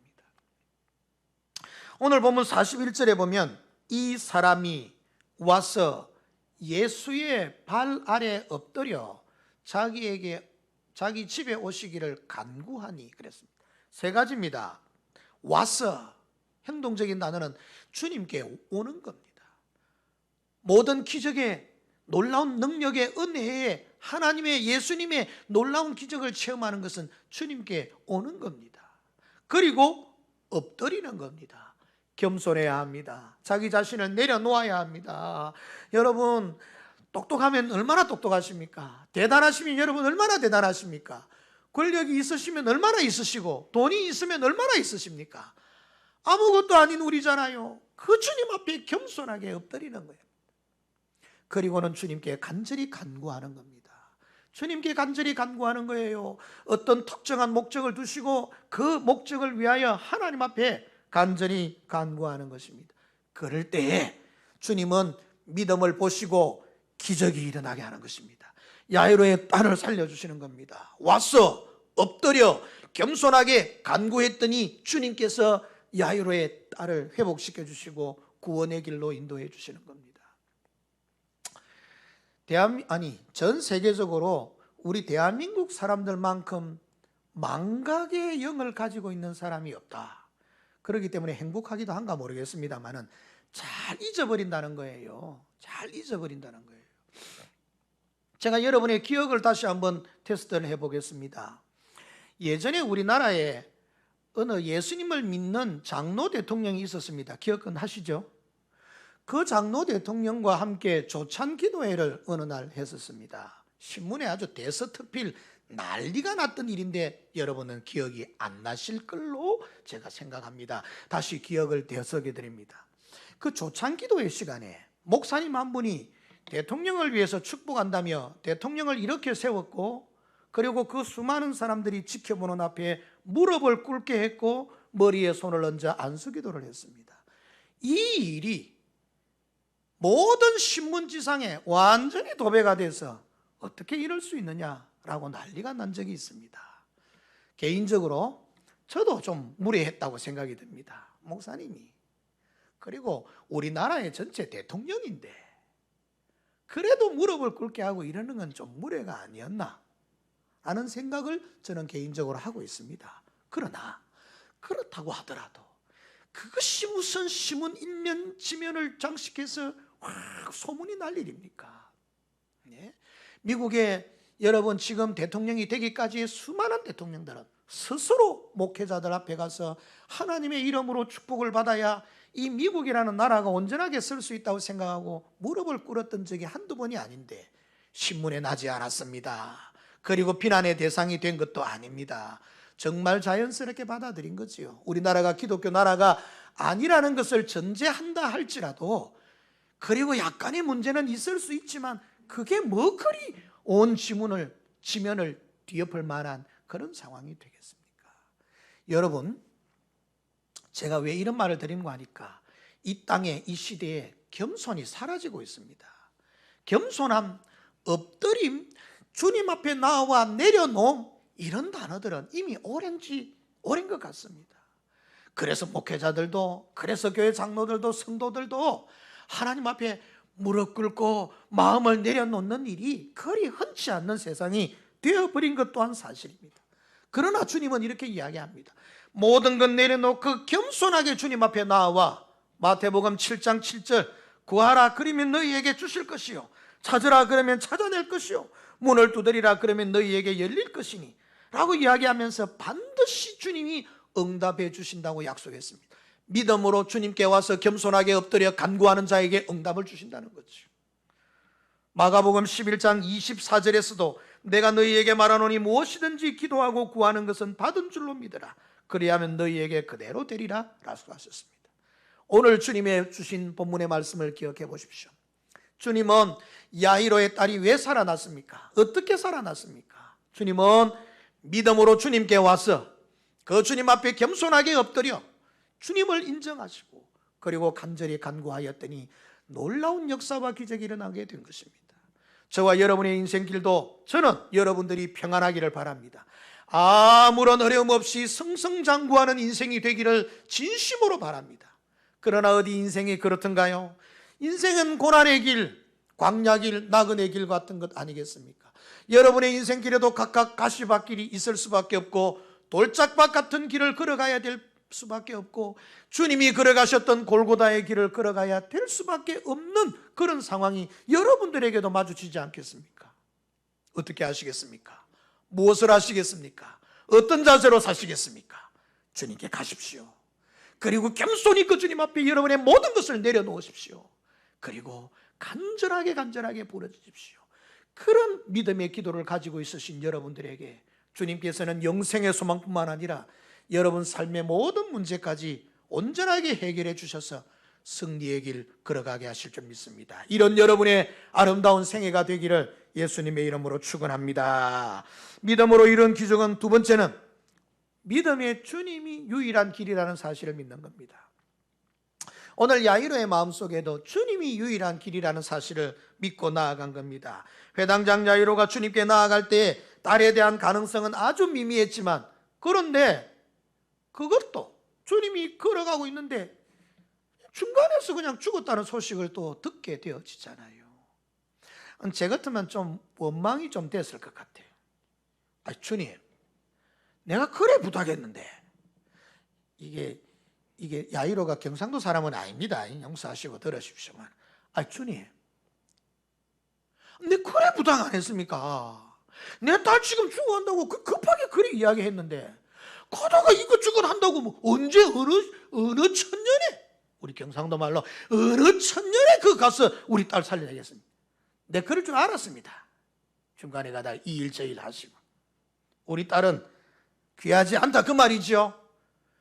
오늘 본문 41절에 보면 이 사람이 와서 예수의 발 아래 엎드려 자기 집에 오시기를 간구하니 그랬습니다. 세 가지입니다. 와서, 행동적인 단어는 주님께 오는 겁니다. 모든 기적의 놀라운 능력의 은혜에 하나님의 예수님의 놀라운 기적을 체험하는 것은 주님께 오는 겁니다. 그리고 엎드리는 겁니다. 겸손해야 합니다. 자기 자신을 내려놓아야 합니다. 여러분 똑똑하면 얼마나 똑똑하십니까? 대단하시면 여러분 얼마나 대단하십니까? 권력이 있으시면 얼마나 있으시고 돈이 있으면 얼마나 있으십니까? 아무것도 아닌 우리잖아요. 그 주님 앞에 겸손하게 엎드리는 거예요. 그리고는 주님께 간절히 간구하는 겁니다. 주님께 간절히 간구하는 거예요. 어떤 특정한 목적을 두시고 그 목적을 위하여 하나님 앞에 간절히 간구하는 것입니다. 그럴 때에 주님은 믿음을 보시고 기적이 일어나게 하는 것입니다. 야이로의 딸을 살려주시는 겁니다. 와서 엎드려 겸손하게 간구했더니 주님께서 야이로의 딸을 회복시켜 주시고 구원의 길로 인도해 주시는 겁니다. 전 세계적으로 우리 대한민국 사람들만큼 망각의 영을 가지고 있는 사람이 없다. 그렇기 때문에 행복하기도 한가 모르겠습니다만은 잘 잊어버린다는 거예요. 잘 잊어버린다는 거예요. 제가 여러분의 기억을 다시 한번 테스트를 해보겠습니다. 예전에 우리나라에 어느 예수님을 믿는 장로 대통령이 있었습니다. 기억은 하시죠? 그 장로 대통령과 함께 조찬 기도회를 어느 날 했었습니다. 신문에 아주 대서특필 난리가 났던 일인데 여러분은 기억이 안 나실 걸로 제가 생각합니다. 다시 기억을 되새겨 드립니다. 그 조찬 기도회 시간에 목사님 한 분이 대통령을 위해서 축복한다며 대통령을 이렇게 세웠고 그리고 그 수많은 사람들이 지켜보는 앞에 무릎을 꿇게 했고 머리에 손을 얹어 안수기도를 했습니다. 이 일이 모든 신문지상에 완전히 도배가 돼서 어떻게 이럴 수 있느냐라고 난리가 난 적이 있습니다. 개인적으로 저도 좀 무례했다고 생각이 듭니다. 목사님이, 그리고 우리나라의 전체 대통령인데 그래도 무릎을 꿇게 하고 이러는 건 좀 무례가 아니었나 하는 생각을 저는 개인적으로 하고 있습니다. 그러나 그렇다고 하더라도 그것이 무슨 신문 일면 지면을 장식해서 확 소문이 날 일입니까? 네? 미국에 여러분 지금 대통령이 되기까지의 수많은 대통령들은 스스로 목회자들 앞에 가서 하나님의 이름으로 축복을 받아야 이 미국이라는 나라가 온전하게 설 수 있다고 생각하고 무릎을 꿇었던 적이 한두 번이 아닌데 신문에 나지 않았습니다. 그리고 비난의 대상이 된 것도 아닙니다. 정말 자연스럽게 받아들인 거지요. 우리나라가 기독교 나라가 아니라는 것을 전제한다 할지라도, 그리고 약간의 문제는 있을 수 있지만 그게 뭐 그리 온 지면을 뒤엎을 만한 그런 상황이 되겠습니까? 여러분, 제가 왜 이런 말을 드리는가 하니까 이 땅에 이 시대에 겸손이 사라지고 있습니다. 겸손함, 엎드림, 주님 앞에 나와 내려놓음, 이런 단어들은 이미 오랜 것 같습니다. 그래서 목회자들도, 그래서 교회 장로들도, 성도들도 하나님 앞에 무릎 꿇고 마음을 내려놓는 일이 그리 흔치 않는 세상이 되어버린 것 또한 사실입니다. 그러나 주님은 이렇게 이야기합니다. 모든 것 내려놓고 겸손하게 주님 앞에 나와 마태복음 7장 7절 구하라 그러면 너희에게 주실 것이요 찾으라 그러면 찾아낼 것이요 문을 두드리라 그러면 너희에게 열릴 것이니 라고 이야기하면서 반드시 주님이 응답해 주신다고 약속했습니다. 믿음으로 주님께 와서 겸손하게 엎드려 간구하는 자에게 응답을 주신다는 거죠. 마가복음 11장 24절에서도 내가 너희에게 말하노니 무엇이든지 기도하고 구하는 것은 받은 줄로 믿으라. 그리하면 너희에게 그대로 되리라 라고 하셨습니다. 오늘 주님의 주신 본문의 말씀을 기억해 보십시오. 주님은 야이로의 딸이 왜 살아났습니까? 어떻게 살아났습니까? 주님은 믿음으로 주님께 와서 그 주님 앞에 겸손하게 엎드려 주님을 인정하시고 그리고 간절히 간구하였더니 놀라운 역사와 기적이 일어나게 된 것입니다. 저와 여러분의 인생길도 저는 여러분들이 평안하기를 바랍니다. 아무런 어려움 없이 승승장구하는 인생이 되기를 진심으로 바랍니다. 그러나 어디 인생이 그렇던가요? 인생은 고난의 길, 광야길, 나그네 길 같은 것 아니겠습니까? 여러분의 인생길에도 각각 가시밭길이 있을 수밖에 없고 돌짝밭 같은 길을 걸어가야 될 수밖에 없고 주님이 걸어가셨던 골고다의 길을 걸어가야 될 수밖에 없는 그런 상황이 여러분들에게도 마주치지 않겠습니까? 어떻게 하시겠습니까? 무엇을 하시겠습니까? 어떤 자세로 사시겠습니까? 주님께 가십시오. 그리고 겸손히 그 주님 앞에 여러분의 모든 것을 내려놓으십시오. 그리고 간절하게 부르짖으십시오. 그런 믿음의 기도를 가지고 있으신 여러분들에게 주님께서는 영생의 소망뿐만 아니라 여러분 삶의 모든 문제까지 온전하게 해결해 주셔서 승리의 길 걸어가게 하실 줄 믿습니다. 이런 여러분의 아름다운 생애가 되기를 예수님의 이름으로 축원합니다. 믿음으로 이런 기적은 두 번째는 믿음의 주님이 유일한 길이라는 사실을 믿는 겁니다. 오늘 야이로의 마음속에도 주님이 유일한 길이라는 사실을 믿고 나아간 겁니다. 회당장 야이로가 주님께 나아갈 때 딸에 대한 가능성은 아주 미미했지만 그런데 그것도 주님이 걸어가고 있는데 중간에서 그냥 죽었다는 소식을 또 듣게 되어지잖아요. 제 같으면 좀 원망이 좀 됐을 것 같아요. 주님, 내가 그래 부탁했는데 이게 야이로가 경상도 사람은 아닙니다. 용서하시고 들으십시오만. 주님, 내 그래 부탁 안 했습니까? 내 딸 지금 죽어간다고 급하게 그래 이야기했는데 가다가 이것저것 한다고 뭐 언제 어느 천년에, 우리 경상도 말로 어느 천년에 가서 우리 딸 살려야겠습니다. 내 그럴 줄 알았습니다. 중간에 가다가 이 일 저 일 하시고 우리 딸은 귀하지 않다 그 말이죠.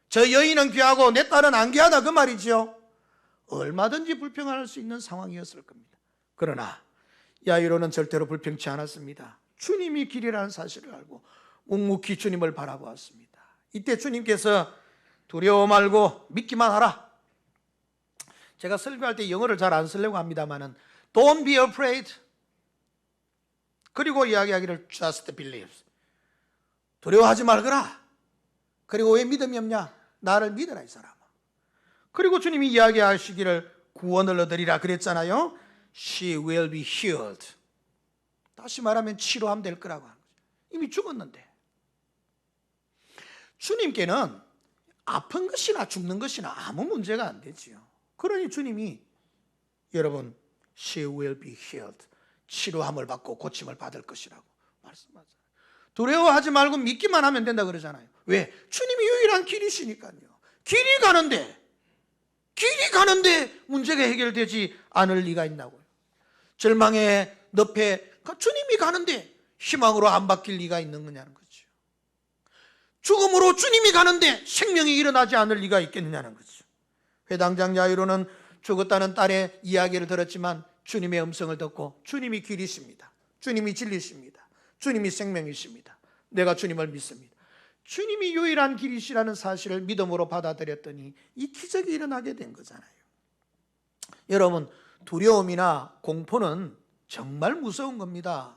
저 여인은 귀하고 내 딸은 안 귀하다 그 말이죠. 얼마든지 불평할 수 있는 상황이었을 겁니다. 그러나 야이로는 절대로 불평치 않았습니다. 주님이 길이라는 사실을 알고 묵묵히 주님을 바라보았습니다. 이때 주님께서 두려워 말고 믿기만 하라. 제가 설교할 때 영어를 잘 안 쓰려고 합니다만은 Don't be afraid. 그리고 이야기하기를 Just believe. 두려워하지 말거라. 그리고 왜 믿음이 없냐? 나를 믿어라 이 사람아. 그리고 주님이 이야기하시기를 구원을 얻으리라 그랬잖아요. She will be healed. 다시 말하면 치료하면 될 거라고 하는 거죠. 이미 죽었는데. 주님께는 아픈 것이나 죽는 것이나 아무 문제가 안 되지요. 그러니 주님이 여러분 She will be healed. 치료함을 받고 고침을 받을 것이라고 말씀하잖아요. 두려워하지 말고 믿기만 하면 된다 그러잖아요. 왜? 주님이 유일한 길이시니까요. 길이 가는데 문제가 해결되지 않을 리가 있나고요. 절망의 늪에 주님이 가는데 희망으로 안 바뀔 리가 있는 거냐는 거죠. 죽음으로 주님이 가는데 생명이 일어나지 않을 리가 있겠느냐는 거죠. 회당장 야이로는 죽었다는 딸의 이야기를 들었지만 주님의 음성을 듣고 주님이 길이십니다. 주님이 진리십니다. 주님이 생명이십니다. 내가 주님을 믿습니다. 주님이 유일한 길이시라는 사실을 믿음으로 받아들였더니 이 기적이 일어나게 된 거잖아요. 여러분, 두려움이나 공포는 정말 무서운 겁니다.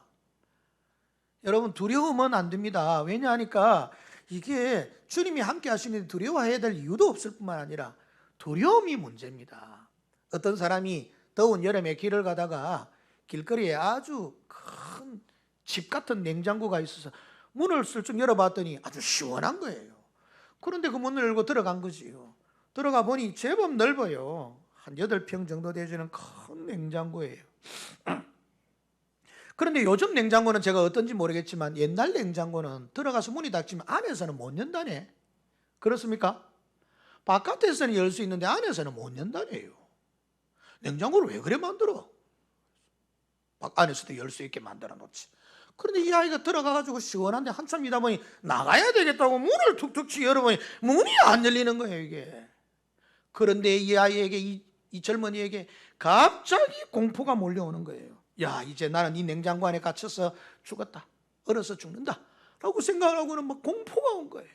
여러분, 두려우면 안 됩니다. 왜냐하니까 이게 주님이 함께 하시는데 두려워해야 될 이유도 없을 뿐만 아니라 두려움이 문제입니다. 어떤 사람이 더운 여름에 길을 가다가 길거리에 아주 큰 집 같은 냉장고가 있어서 문을 슬쩍 열어봤더니 아주 시원한 거예요. 그런데 그 문을 열고 들어간 거지요. 들어가 보니 제법 넓어요. 한 8평 정도 되지는 큰 냉장고예요. 그런데 요즘 냉장고는 제가 어떤지 모르겠지만 옛날 냉장고는 들어가서 문이 닫히면 안에서는 못 연다네. 그렇습니까? 바깥에서는 열 수 있는데 안에서는 못 연다네요. 냉장고를 왜 그래 만들어? 안에서도 열 수 있게 만들어 놓지. 그런데 이 아이가 들어가가지고 시원한데 한참 있다 보니 나가야 되겠다고 문을 툭툭 치 열어보니 문이 안 열리는 거예요 이게. 그런데 이 아이에게 이 젊은이에게 갑자기 공포가 몰려오는 거예요. 야, 이제 나는 이 냉장고 안에 갇혀서 죽었다. 얼어서 죽는다 라고 생각하고는 막 공포가 온 거예요.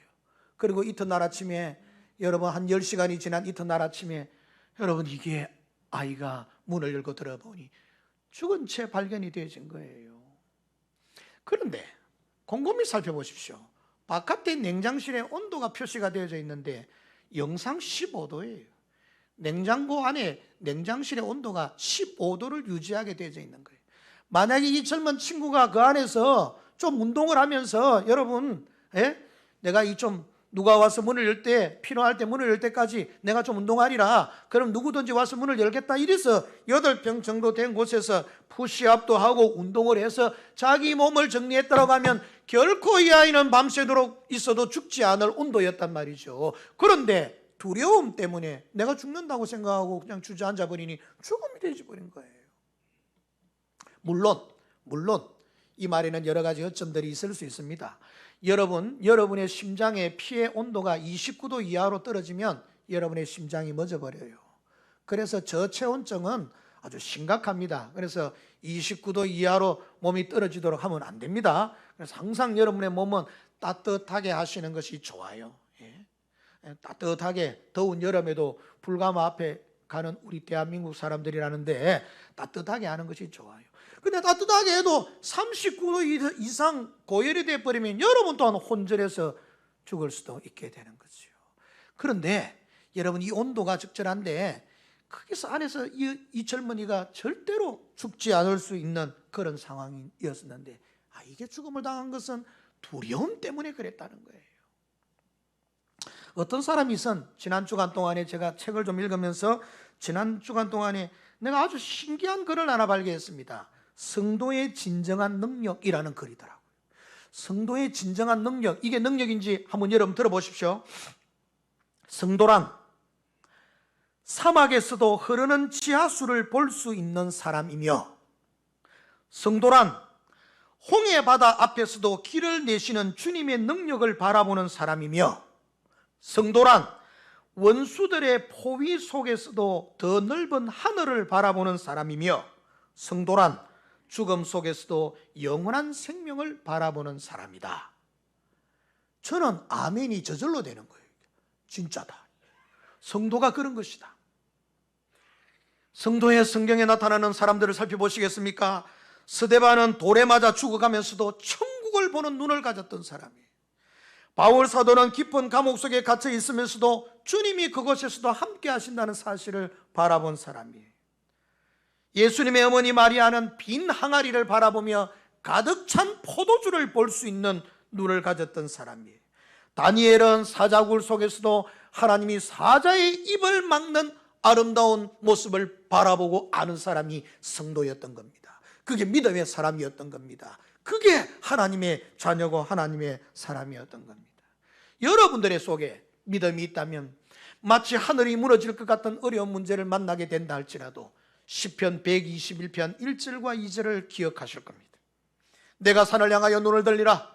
그리고 이튿날 아침에 여러분 한 10시간이 지난 이튿날 아침에 여러분 이게 아이가 문을 열고 들어보니 죽은 채 발견이 되어진 거예요. 그런데 곰곰이 살펴보십시오. 바깥에 냉장실에 온도가 표시가 되어져 있는데 영상 15도예요. 냉장고 안에 냉장실의 온도가 15도를 유지하게 되어져 있는 거예요. 만약에 이 젊은 친구가 그 안에서 좀 운동을 하면서 여러분, 내가 누가 와서 문을 열 때, 필요할 때 문을 열 때까지 내가 좀 운동하리라. 그럼 누구든지 와서 문을 열겠다. 이래서 8평 정도 된 곳에서 푸시업도 하고 운동을 해서 자기 몸을 정리했다고 하면 결코 이 아이는 밤새도록 있어도 죽지 않을 온도였단 말이죠. 그런데 두려움 때문에 내가 죽는다고 생각하고 그냥 주저앉아 버리니 죽음이 되지 버린 거예요. 물론 이 말에는 여러 가지 허점들이 있을 수 있습니다. 여러분의 심장의 피의 온도가 29도 이하로 떨어지면 여러분의 심장이 멎어버려요. 그래서 저체온증은 아주 심각합니다. 그래서 29도 이하로 몸이 떨어지도록 하면 안 됩니다. 그래서 항상 여러분의 몸은 따뜻하게 하시는 것이 좋아요. 따뜻하게 더운 여름에도 불가마 앞에 가는 우리 대한민국 사람들이라는데 따뜻하게 하는 것이 좋아요. 근데 따뜻하게 해도 39도 이상 고열이 되어버리면 여러분 또한 혼절해서 죽을 수도 있게 되는 거죠. 그런데 여러분 이 온도가 적절한데 거기서 안에서 이 젊은이가 절대로 죽지 않을 수 있는 그런 상황이었는데 이게 죽음을 당한 것은 두려움 때문에 그랬다는 거예요. 어떤 사람이선 지난 주간 동안에 제가 책을 좀 읽으면서 지난 주간 동안에 내가 아주 신기한 글을 하나 발견했습니다. 성도의 진정한 능력이라는 글이더라고요. 성도의 진정한 능력, 이게 능력인지 한번 여러분 들어보십시오. 성도란 사막에서도 흐르는 지하수를 볼 수 있는 사람이며, 성도란 홍해 바다 앞에서도 길을 내시는 주님의 능력을 바라보는 사람이며, 성도란 원수들의 포위 속에서도 더 넓은 하늘을 바라보는 사람이며, 성도란 죽음 속에서도 영원한 생명을 바라보는 사람이다. 저는 아멘이 저절로 되는 거예요. 진짜다. 성도가 그런 것이다. 성도의 성경에 나타나는 사람들을 살펴보시겠습니까? 스데반은 돌에 맞아 죽어가면서도 천국을 보는 눈을 가졌던 사람이에요. 바울 사도는 깊은 감옥 속에 갇혀 있으면서도 주님이 그곳에서도 함께 하신다는 사실을 바라본 사람이에요. 예수님의 어머니 마리아는 빈 항아리를 바라보며 가득 찬 포도주를 볼 수 있는 눈을 가졌던 사람이에요. 다니엘은 사자굴 속에서도 하나님이 사자의 입을 막는 아름다운 모습을 바라보고 아는 사람이 성도였던 겁니다. 그게 믿음의 사람이었던 겁니다. 그게 하나님의 자녀고 하나님의 사람이었던 겁니다. 여러분들의 속에 믿음이 있다면 마치 하늘이 무너질 것 같은 어려운 문제를 만나게 된다 할지라도 시편 121편 1절과 2절을 기억하실 겁니다. 내가 산을 향하여 눈을 들리라.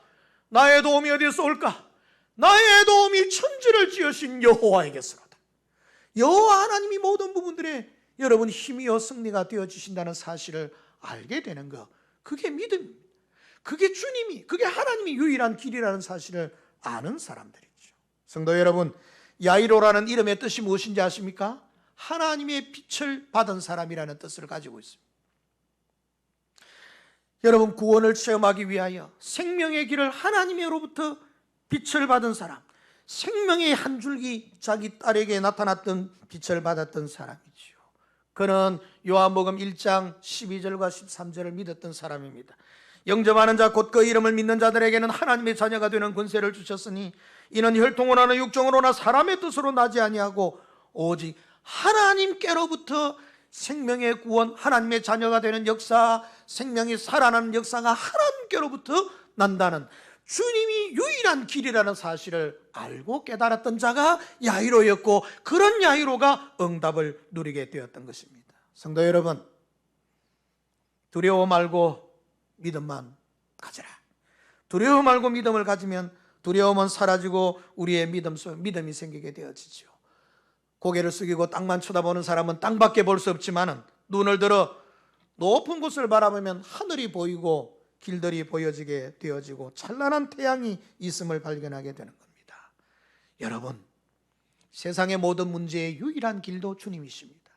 나의 도움이 어디서 올까? 나의 도움이 천지를 지으신 여호와에게서로다. 여호와 하나님이 모든 부분들에 여러분 힘이요 승리가 되어주신다는 사실을 알게 되는 것, 그게 믿음입니다. 그게 주님이, 그게 하나님이 유일한 길이라는 사실을 아는 사람들이죠. 성도 여러분, 야이로라는 이름의 뜻이 무엇인지 아십니까? 하나님의 빛을 받은 사람이라는 뜻을 가지고 있습니다. 여러분, 구원을 체험하기 위하여 생명의 길을 하나님으로부터 빛을 받은 사람, 생명의 한 줄기 자기 딸에게 나타났던 빛을 받았던 사람이지요. 그는 요한복음 1장 12절과 13절을 믿었던 사람입니다. 영접하는 자 곧 그 이름을 믿는 자들에게는 하나님의 자녀가 되는 권세를 주셨으니 이는 혈통으로나 육정으로나 사람의 뜻으로 나지 아니하고 오직 하나님께로부터 생명의 구원, 하나님의 자녀가 되는 역사, 생명이 살아나는 역사가 하나님께로부터 난다는 주님이 유일한 길이라는 사실을 알고 깨달았던 자가 야이로였고, 그런 야이로가 응답을 누리게 되었던 것입니다. 성도 여러분, 두려워 말고 믿음만 가져라. 두려워 말고 믿음을 가지면 두려움은 사라지고 우리의 믿음이 생기게 되어지죠. 고개를 숙이고 땅만 쳐다보는 사람은 땅밖에 볼 수 없지만 눈을 들어 높은 곳을 바라보면 하늘이 보이고 길들이 보여지게 되어지고 찬란한 태양이 있음을 발견하게 되는 겁니다. 여러분, 세상의 모든 문제의 유일한 길도 주님이십니다.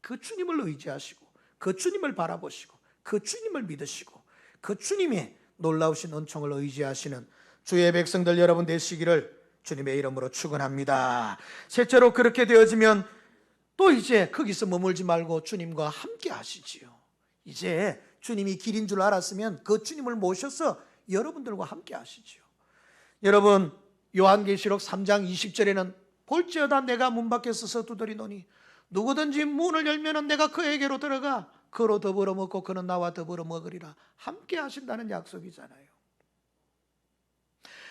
그 주님을 의지하시고 그 주님을 바라보시고 그 주님을 믿으시고 그 주님의 놀라우신 은총을 의지하시는 주의 백성들 여러분 되시기를 주님의 이름으로 축원합니다. 셋째로, 그렇게 되어지면 또 이제 거기서 머물지 말고 주님과 함께 하시지요. 이제 주님이 길인 줄 알았으면 그 주님을 모셔서 여러분들과 함께 하시지요. 여러분, 요한계시록 3장 20절에는 볼지어다 내가 문 밖에 서서 두드리노니 누구든지 문을 열면 내가 그에게로 들어가 그로 더불어 먹고 그는 나와 더불어 먹으리라. 함께 하신다는 약속이잖아요.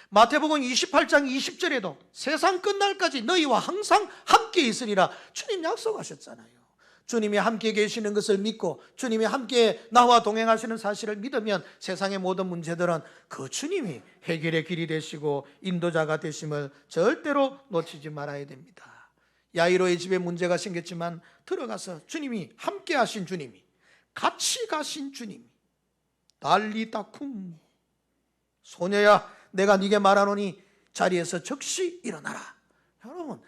마태복음 28장 20절에도 세상 끝날까지 너희와 항상 함께 있으리라. 주님 약속하셨잖아요. 주님이 함께 계시는 것을 믿고 주님이 함께 나와 동행하시는 사실을 믿으면 세상의 모든 문제들은 그 주님이 해결의 길이 되시고 인도자가 되심을 절대로 놓치지 말아야 됩니다. 야이로의 집에 문제가 생겼지만 들어가서 주님이 함께 하신 주님이, 같이 가신 주님이 달리다쿵 소녀야 내가 네게 말하노니 자리에서 즉시 일어나라. 여러분,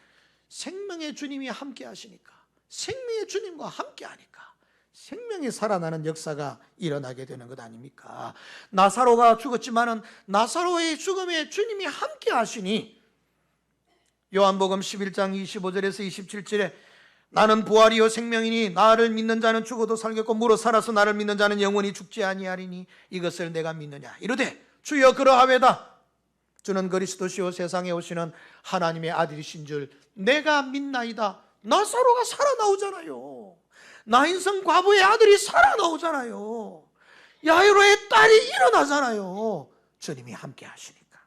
생명의 주님이 함께 하시니까, 생명의 주님과 함께 하니까 생명이 살아나는 역사가 일어나게 되는 것 아닙니까? 나사로가 죽었지만은 나사로의 죽음에 주님이 함께 하시니 요한복음 11장 25절에서 27절에 나는 부활이요 생명이니 나를 믿는 자는 죽어도 살겠고 무릇 살아서 나를 믿는 자는 영원히 죽지 아니하리니 이것을 내가 믿느냐. 이르되 주여 그러하외다. 주는 그리스도시요 세상에 오시는 하나님의 아들이신 줄 내가 믿나이다. 나사로가 살아나오잖아요. 나인성 과부의 아들이 살아나오잖아요. 야이로의 딸이 일어나잖아요. 주님이 함께 하시니까.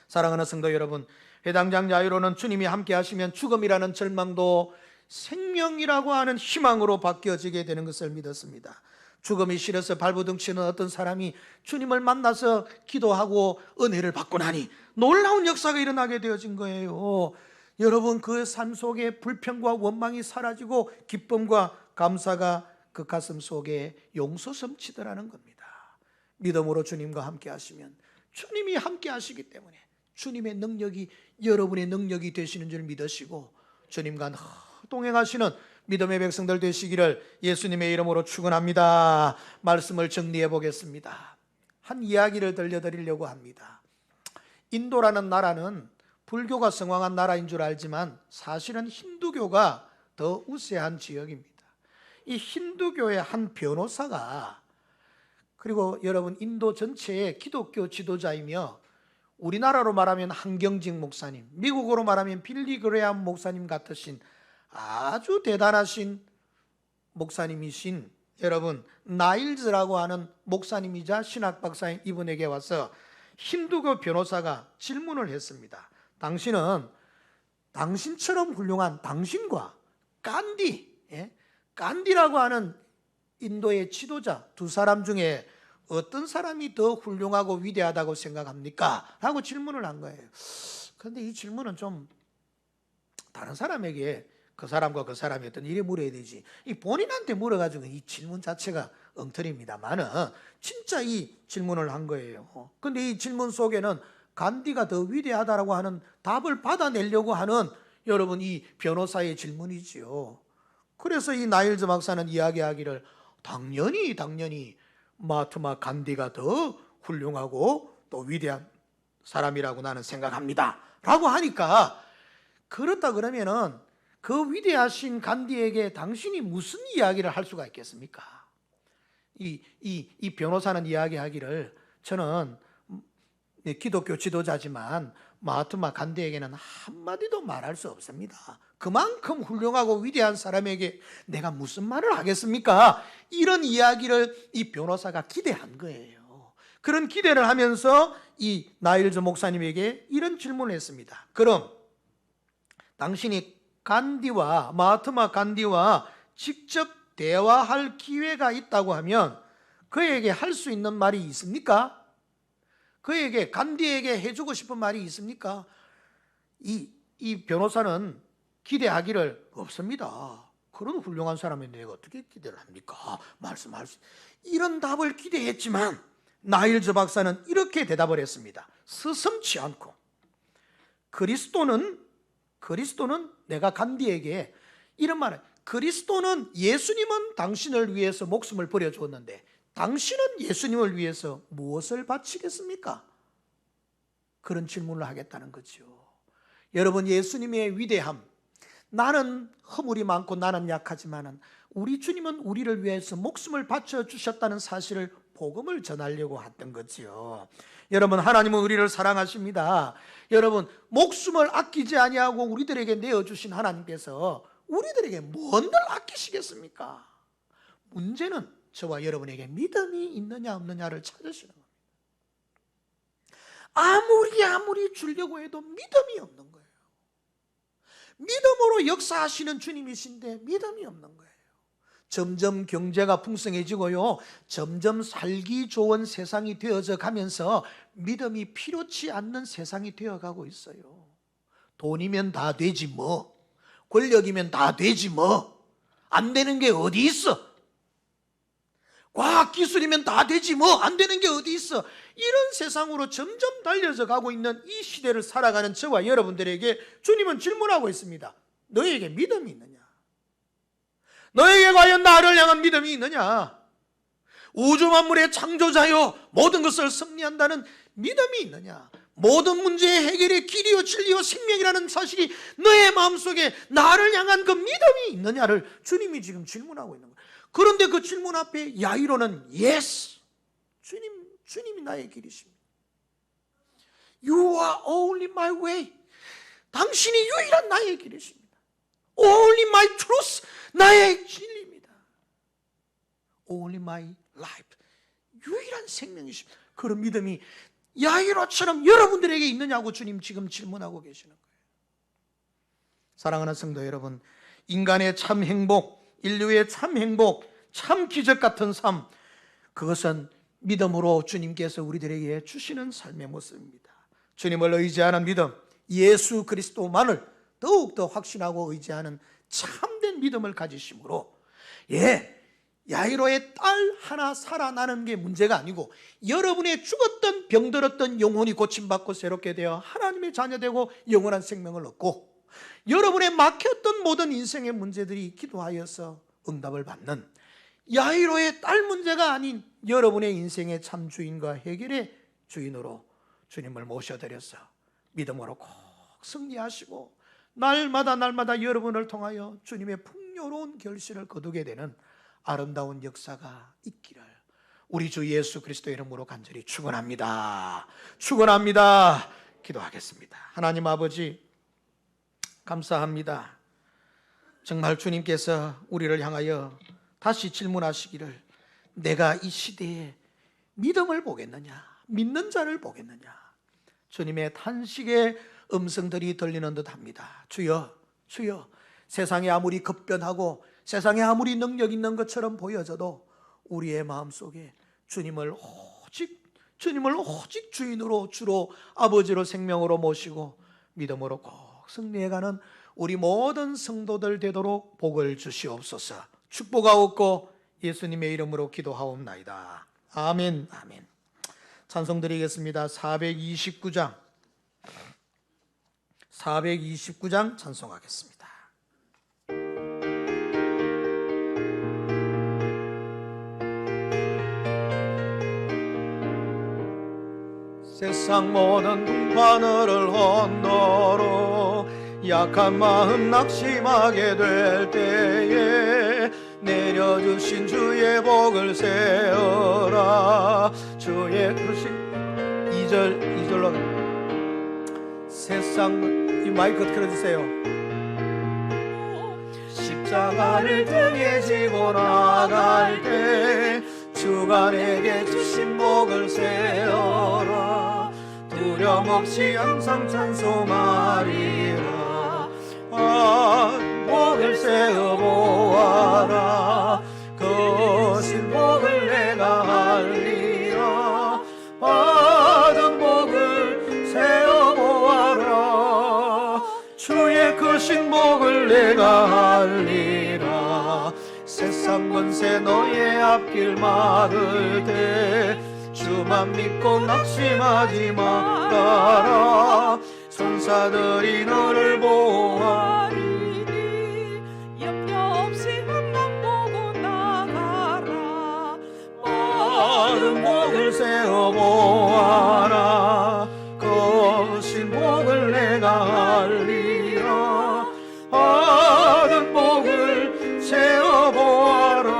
사랑하는 성도 여러분, 회당장 야이로는 주님이 함께 하시면 죽음이라는 절망도 생명이라고 하는 희망으로 바뀌어지게 되는 것을 믿었습니다. 죽음이 싫어서 발부둥치는 어떤 사람이 주님을 만나서 기도하고 은혜를 받고 나니 놀라운 역사가 일어나게 되어진 거예요. 여러분, 그 삶 속에 불평과 원망이 사라지고 기쁨과 감사가 그 가슴 속에 용서 넘치더라는 겁니다. 믿음으로 주님과 함께 하시면 주님이 함께 하시기 때문에 주님의 능력이 여러분의 능력이 되시는 줄 믿으시고 주님과 동행하시는 믿음의 백성들 되시기를 예수님의 이름으로 축원합니다. 말씀을 정리해 보겠습니다. 한 이야기를 들려드리려고 합니다. 인도라는 나라는 불교가 성황한 나라인 줄 알지만 사실은 힌두교가 더 우세한 지역입니다. 이 힌두교의 한 변호사가, 그리고 여러분 인도 전체의 기독교 지도자이며 우리나라로 말하면 한경직 목사님, 미국으로 말하면 빌리 그레함 목사님 같으신 아주 대단하신 목사님이신 여러분 나일즈라고 하는 목사님이자 신학 박사인 이분에게 와서 힌두교 변호사가 질문을 했습니다. 당신은 당신처럼 훌륭한 당신과 간디라고 하는 인도의 지도자 두 사람 중에 어떤 사람이 더 훌륭하고 위대하다고 생각합니까? 라고 질문을 한 거예요. 그런데 이 질문은 좀 다른 사람에게 그 사람과 그 사람이 어떤 일에 물어야 되지, 이 본인한테 물어가지고 이 질문 자체가 엉터리입니다만은 진짜 이 질문을 한 거예요. 근데 이 질문 속에는 간디가 더 위대하다라고 하는 답을 받아내려고 하는 여러분 이 변호사의 질문이지요. 그래서 이 나일즈 박사는 이야기하기를 당연히 마하트마 간디가 더 훌륭하고 또 위대한 사람이라고 나는 생각합니다 라고 하니까, 그렇다 그러면은 그 위대하신 간디에게 당신이 무슨 이야기를 할 수가 있겠습니까? 이 변호사는 이야기하기를 저는 기독교 지도자지만 마하트마 간디에게는 한마디도 말할 수 없습니다. 그만큼 훌륭하고 위대한 사람에게 내가 무슨 말을 하겠습니까? 이런 이야기를 이 변호사가 기대한 거예요. 그런 기대를 하면서 이 나일즈 목사님에게 이런 질문을 했습니다. 그럼 당신이 마하트마 간디와 직접 대화할 기회가 있다고 하면 그에게 할 수 있는 말이 있습니까? 그에게 간디에게 해주고 싶은 말이 있습니까? 이 변호사는 기대하기를 없습니다. 그런 훌륭한 사람에 내가 어떻게 기대를 합니까? 말씀할 수 이런 답을 기대했지만 나일즈 박사는 이렇게 대답을 했습니다. 서슴지 않고 그리스도는 내가 간디에게 이런 말을, 그리스도는 예수님은 당신을 위해서 목숨을 버려주었는데 당신은 예수님을 위해서 무엇을 바치겠습니까? 그런 질문을 하겠다는 거죠. 여러분, 예수님의 위대함, 나는 허물이 많고 나는 약하지만 우리 주님은 우리를 위해서 목숨을 바쳐주셨다는 사실을 복음을 전하려고 했던 거지요. 여러분, 하나님은 우리를 사랑하십니다. 여러분, 목숨을 아끼지 아니하고 우리들에게 내어주신 하나님께서 우리들에게 뭔들 아끼시겠습니까? 문제는 저와 여러분에게 믿음이 있느냐 없느냐를 찾으시는 겁니다. 아무리 주려고 해도 믿음이 없는 거예요. 믿음으로 역사하시는 주님이신데 믿음이 없는 거예요. 점점 경제가 풍성해지고요, 점점 살기 좋은 세상이 되어져 가면서 믿음이 필요치 않는 세상이 되어가고 있어요. 돈이면 다 되지 뭐, 권력이면 다 되지 뭐, 안 되는 게 어디 있어? 과학기술이면 다 되지 뭐, 안 되는 게 어디 있어? 이런 세상으로 점점 달려져 가고 있는 이 시대를 살아가는 저와 여러분들에게 주님은 질문하고 있습니다. 너에게 믿음이 있느냐? 너에게 과연 나를 향한 믿음이 있느냐? 우주 만물의 창조자요 모든 것을 섭리한다는 믿음이 있느냐? 모든 문제의 해결의 길이요 진리요 생명이라는 사실이 너의 마음속에 나를 향한 그 믿음이 있느냐를 주님이 지금 질문하고 있는 거예요. 그런데 그 질문 앞에 야이로는 yes, 주님이 나의 길이십니다. You are only my way. 당신이 유일한 나의 길이십니다. Only my truth, 나의 진리입니다. Only my life, 유일한 생명이십니다. 그런 믿음이 야이로처럼 여러분들에게 있느냐고 주님 지금 질문하고 계시는 거예요. 사랑하는 성도 여러분, 인간의 참 행복, 인류의 참 행복, 참 기적 같은 삶, 그것은 믿음으로 주님께서 우리들에게 주시는 삶의 모습입니다. 주님을 의지하는 믿음, 예수 그리스도만을 더욱더 확신하고 의지하는 참된 믿음을 가지심으로 야이로의 딸 하나 살아나는 게 문제가 아니고 여러분의 죽었던 병들었던 영혼이 고침받고 새롭게 되어 하나님의 자녀되고 영원한 생명을 얻고 여러분의 막혔던 모든 인생의 문제들이 기도하여서 응답을 받는 야이로의 딸 문제가 아닌 여러분의 인생의 참 주인과 해결의 주인으로 주님을 모셔드려서 믿음으로 꼭 승리하시고 날마다 여러분을 통하여 주님의 풍요로운 결실을 거두게 되는 아름다운 역사가 있기를 우리 주 예수 그리스도의 이름으로 간절히 축원합니다. 기도하겠습니다. 하나님 아버지 감사합니다. 정말 주님께서 우리를 향하여 다시 질문하시기를 내가 이 시대에 믿음을 보겠느냐, 믿는 자를 보겠느냐. 주님의 탄식의 음성들이 들리는 듯합니다. 주여, 세상이 아무리 급변하고 세상에 아무리 능력 있는 것처럼 보여져도 우리의 마음속에 주님을 오직 주인으로 주로 아버지로 생명으로 모시고 믿음으로 꼭 승리해가는 우리 모든 성도들 되도록 복을 주시옵소서. 축복하옵고 예수님의 이름으로 기도하옵나이다. 아멘. 찬송 드리겠습니다. 429장 찬송하겠습니다. 세상 모든 등바늘을 언더로 약한 마음 낙심하게 될 때에 내려주신 주의 복을 세어라. 주의 크신 2절로 세상 이 마이크 틀어주세요. 십자가를 등에 지고 나갈 때 주가 내게 주신 복을 세어라. 두려움 없이 항상 찬송하리라. 복을 세어 보아라. 거신 복을 내가 알리라. 받은 복을 세어 보아라. 주의 크신 복을 내가 알리라. 세상 권세 너의 앞길 막을 때 주만 믿고 낙심하지 말아라. 천사들이 너를 보호하리니 염려 없이 한번 보고 나가라. 받은 복을 세어 보아라. 거신 복을 내가 알리라. 받은 복을 세어 보아라.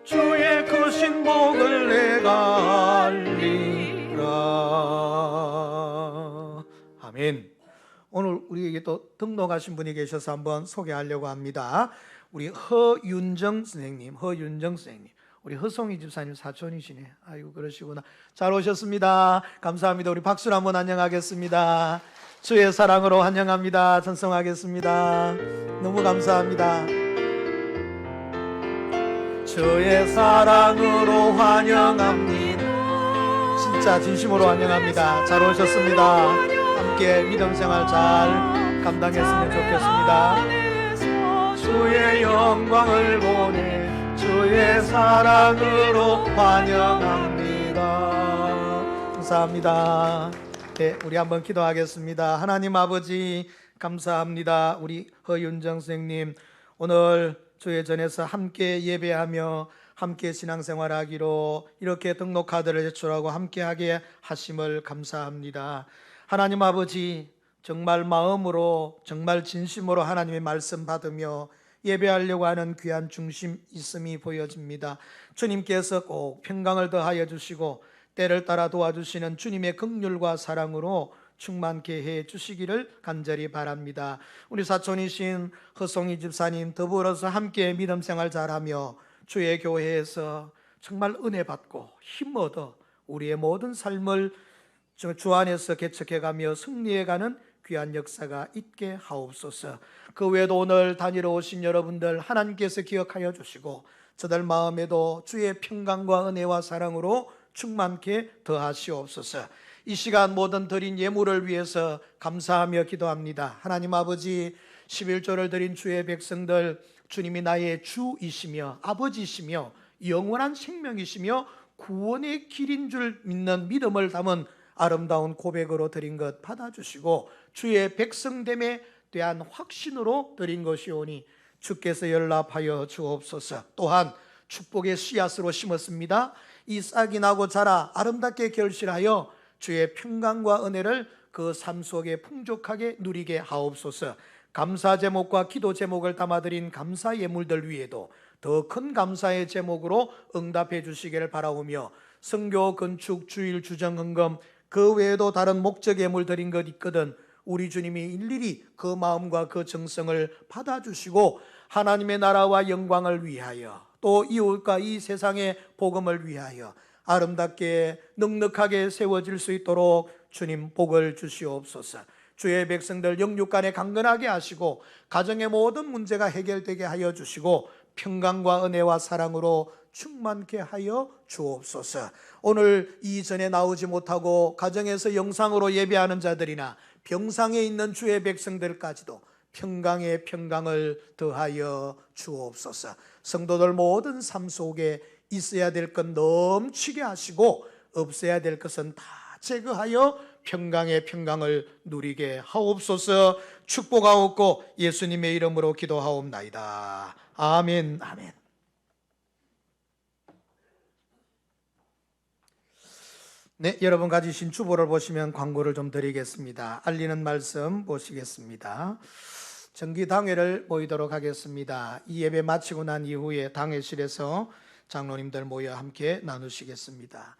주의 크신 복을 내가 알리라. 아멘. 오늘 우리에게 또 등록하신 분이 계셔서 한번 소개하려고 합니다. 우리 허윤정 선생님. 우리 허송이 집사님 사촌이시네. 아이고 그러시구나. 잘 오셨습니다. 감사합니다. 우리 박수로 한번 환영하겠습니다. 주의 사랑으로 환영합니다. 찬송하겠습니다. 너무 감사합니다. 주의 사랑으로 환영합니다. 진짜 진심으로 환영합니다. 잘 오셨습니다. 함께 믿음 생활 잘 감당했으면 좋겠습니다. 주의 영광을 보내 주의 사랑으로 환영합니다. 감사합니다. 네, 우리 한번 기도하겠습니다. 하나님 아버지 감사합니다. 우리 허윤정 선생님 오늘 주의 전에서 함께 예배하며 함께 신앙생활하기로 이렇게 등록카드를 제출하고 함께하게 하심을 감사합니다. 하나님 아버지 정말 마음으로 정말 진심으로 하나님의 말씀 받으며 예배하려고 하는 귀한 중심 있음이 보여집니다. 주님께서 꼭 평강을 더하여 주시고 때를 따라 도와주시는 주님의 긍휼과 사랑으로 충만케 해 주시기를 간절히 바랍니다. 우리 사촌이신 허송이 집사님 더불어서 함께 믿음 생활 잘하며 주의 교회에서 정말 은혜 받고 힘 얻어 우리의 모든 삶을 주 안에서 개척해가며 승리해가는 귀한 역사가 있게 하옵소서. 그 외에도 오늘 다니러 오신 여러분들 하나님께서 기억하여 주시고 저들 마음에도 주의 평강과 은혜와 사랑으로 충만케 더하시옵소서. 이 시간 모든 드린 예물을 위해서 감사하며 기도합니다. 하나님 아버지 11조를 드린 주의 백성들 주님이 나의 주이시며 아버지이시며 영원한 생명이시며 구원의 길인 줄 믿는 믿음을 담은 아름다운 고백으로 드린 것 받아주시고 주의 백성됨에 대한 확신으로 드린 것이오니 주께서 연락하여 주옵소서. 또한 축복의 씨앗으로 심었습니다. 이 싹이 나고 자라 아름답게 결실하여 주의 평강과 은혜를 그 삶 속에 풍족하게 누리게 하옵소서. 감사 제목과 기도 제목을 담아드린 감사 예물들 위에도 더 큰 감사의 제목으로 응답해 주시기를 바라오며 성교 건축 주일 주정 헌금 그 외에도 다른 목적 예물 드린 것 있거든 우리 주님이 일일이 그 마음과 그 정성을 받아주시고 하나님의 나라와 영광을 위하여 또 이웃과 이 세상의 복음을 위하여 아름답게 넉넉하게 세워질 수 있도록 주님 복을 주시옵소서. 주의 백성들 영육간에 강건하게 하시고 가정의 모든 문제가 해결되게 하여 주시고 평강과 은혜와 사랑으로 충만케 하여 주옵소서. 오늘 이전에 나오지 못하고 가정에서 영상으로 예배하는 자들이나 병상에 있는 주의 백성들까지도 평강의 평강을 더하여 주옵소서. 성도들 모든 삶 속에 있어야 될 것 넘치게 하시고 없어야 될 것은 다 제거하여 평강의 평강을 누리게 하옵소서. 축복하옵고 예수님의 이름으로 기도하옵나이다. 아멘. 아멘. 네, 여러분 가지신 주보를 보시면 광고를 좀 드리겠습니다. 알리는 말씀 보시겠습니다. 정기 당회를 모이도록 하겠습니다. 이 예배 마치고 난 이후에 당회실에서 장로님들 모여 함께 나누시겠습니다.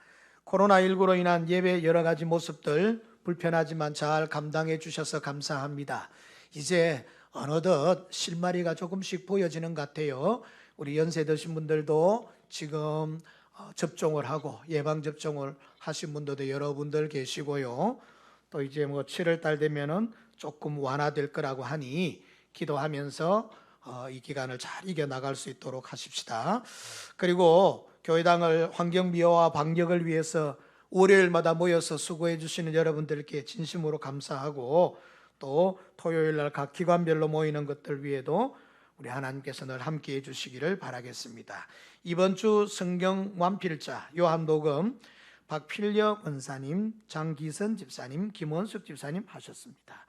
코로나19로 인한 예배 여러 가지 모습들 불편하지만 잘 감당해 주셔서 감사합니다. 이제 어느덧 실마리가 조금씩 보여지는 것 같아요. 우리 연세 드신 분들도 지금 접종을 하고 예방접종을 하신 분들도 여러분들 계시고요. 또 이제 7월 달 되면은 조금 완화될 거라고 하니 기도하면서 이 기간을 잘 이겨나갈 수 있도록 하십시다. 그리고 교회당을 환경미화와 방역을 위해서 월요일마다 모여서 수고해 주시는 여러분들께 진심으로 감사하고 또 토요일 날 각 기관별로 모이는 것들 위에도 우리 하나님께서 늘 함께해 주시기를 바라겠습니다. 이번 주 성경 완필자 요한복음 박필력 원사님, 장기선 집사님, 김원숙 집사님 하셨습니다.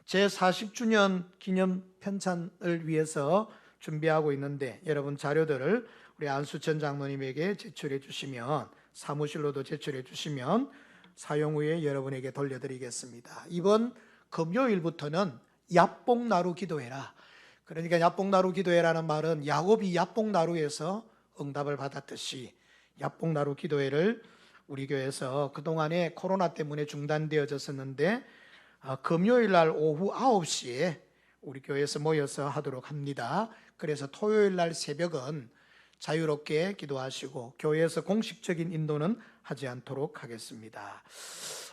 제40주년 기념 편찬을 위해서 준비하고 있는데 여러분 자료들을 우리 안수천 장로님에게 제출해 주시면 사무실로도 제출해 주시면 사용 후에 여러분에게 돌려드리겠습니다. 이번 금요일부터는 야복나루 기도해라. 그러니까 야복나루 기도회라는 말은 야곱이 야복나루에서 응답을 받았듯이 야복나루 기도회를 우리 교회에서 그동안에 코로나 때문에 중단되어졌었는데 금요일 날 오후 9시에 우리 교회에서 모여서 하도록 합니다. 그래서 토요일 날 새벽은 자유롭게 기도하시고 교회에서 공식적인 인도는 하지 않도록 하겠습니다.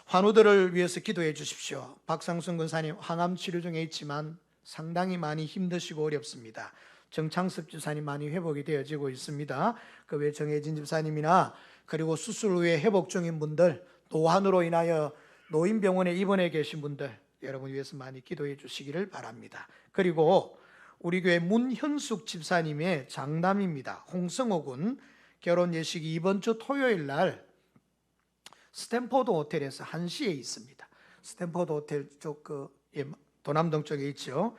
환우들을 위해서 기도해 주십시오. 박상순 권사님 항암 치료 중에 있지만 상당히 많이 힘드시고 어렵습니다. 정창섭 집사님 많이 회복이 되어지고 있습니다. 그 외 정혜진 집사님이나 그리고 수술 후에 회복 중인 분들, 노환으로 인하여 노인병원에 입원해 계신 분들 여러분 위해서 많이 기도해 주시기를 바랍니다. 그리고 우리 교회 문현숙 집사님의 장남입니다. 홍성호 군 결혼 예식이 이번 주 토요일 날 스탠포드 호텔에서 1시에 있습니다. 스탠포드 호텔 쪽 도남동 쪽에 있죠.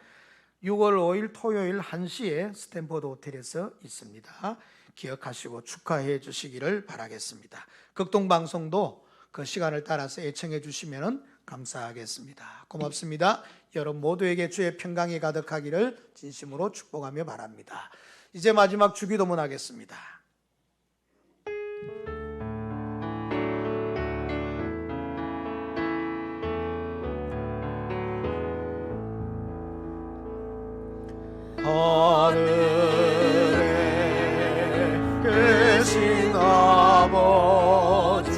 6월 5일 토요일 1시에 스탠포드 호텔에서 있습니다. 기억하시고 축하해 주시기를 바라겠습니다. 극동방송도 그 시간을 따라서 애청해 주시면 감사하겠습니다. 고맙습니다. 여러분 모두에게 주의 평강이 가득하기를 진심으로 축복하며 바랍니다. 이제 마지막 주기도문 하겠습니다. 하늘에 계신 아버지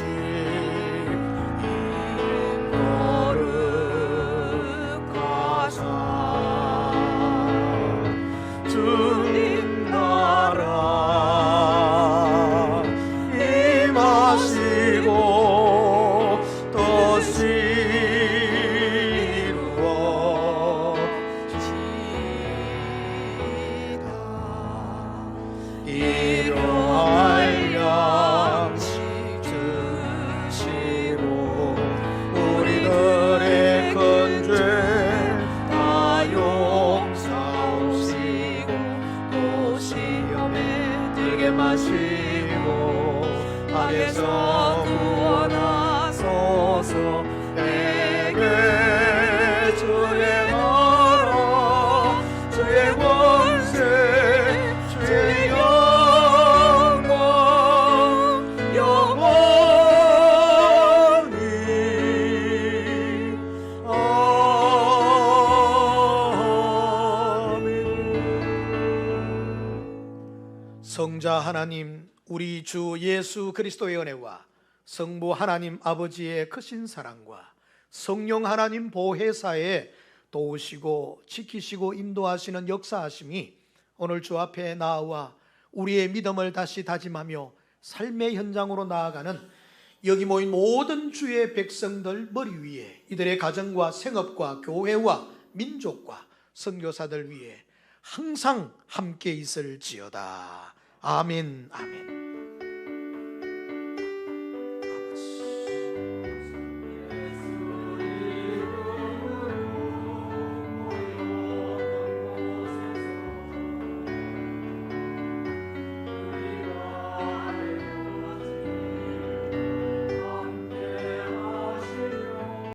거룩하사 주님 나라 임하시고 뜻이 이루어지이다. 악에서 구원하소서. 내게 주의 나라 주의 권세 주의 영광 영원히 아멘. 성자 하나님, 우리 주 예수 그리스도의 은혜와 성부 하나님 아버지의 크신 사랑과 성령 하나님 보혜사에 도우시고 지키시고 인도하시는 역사하심이 오늘 주 앞에 나와 우리의 믿음을 다시 다짐하며 삶의 현장으로 나아가는 여기 모인 모든 주의 백성들 머리 위에, 이들의 가정과 생업과 교회와 민족과 선교사들 위에 항상 함께 있을지어다. 아멘, 아멘.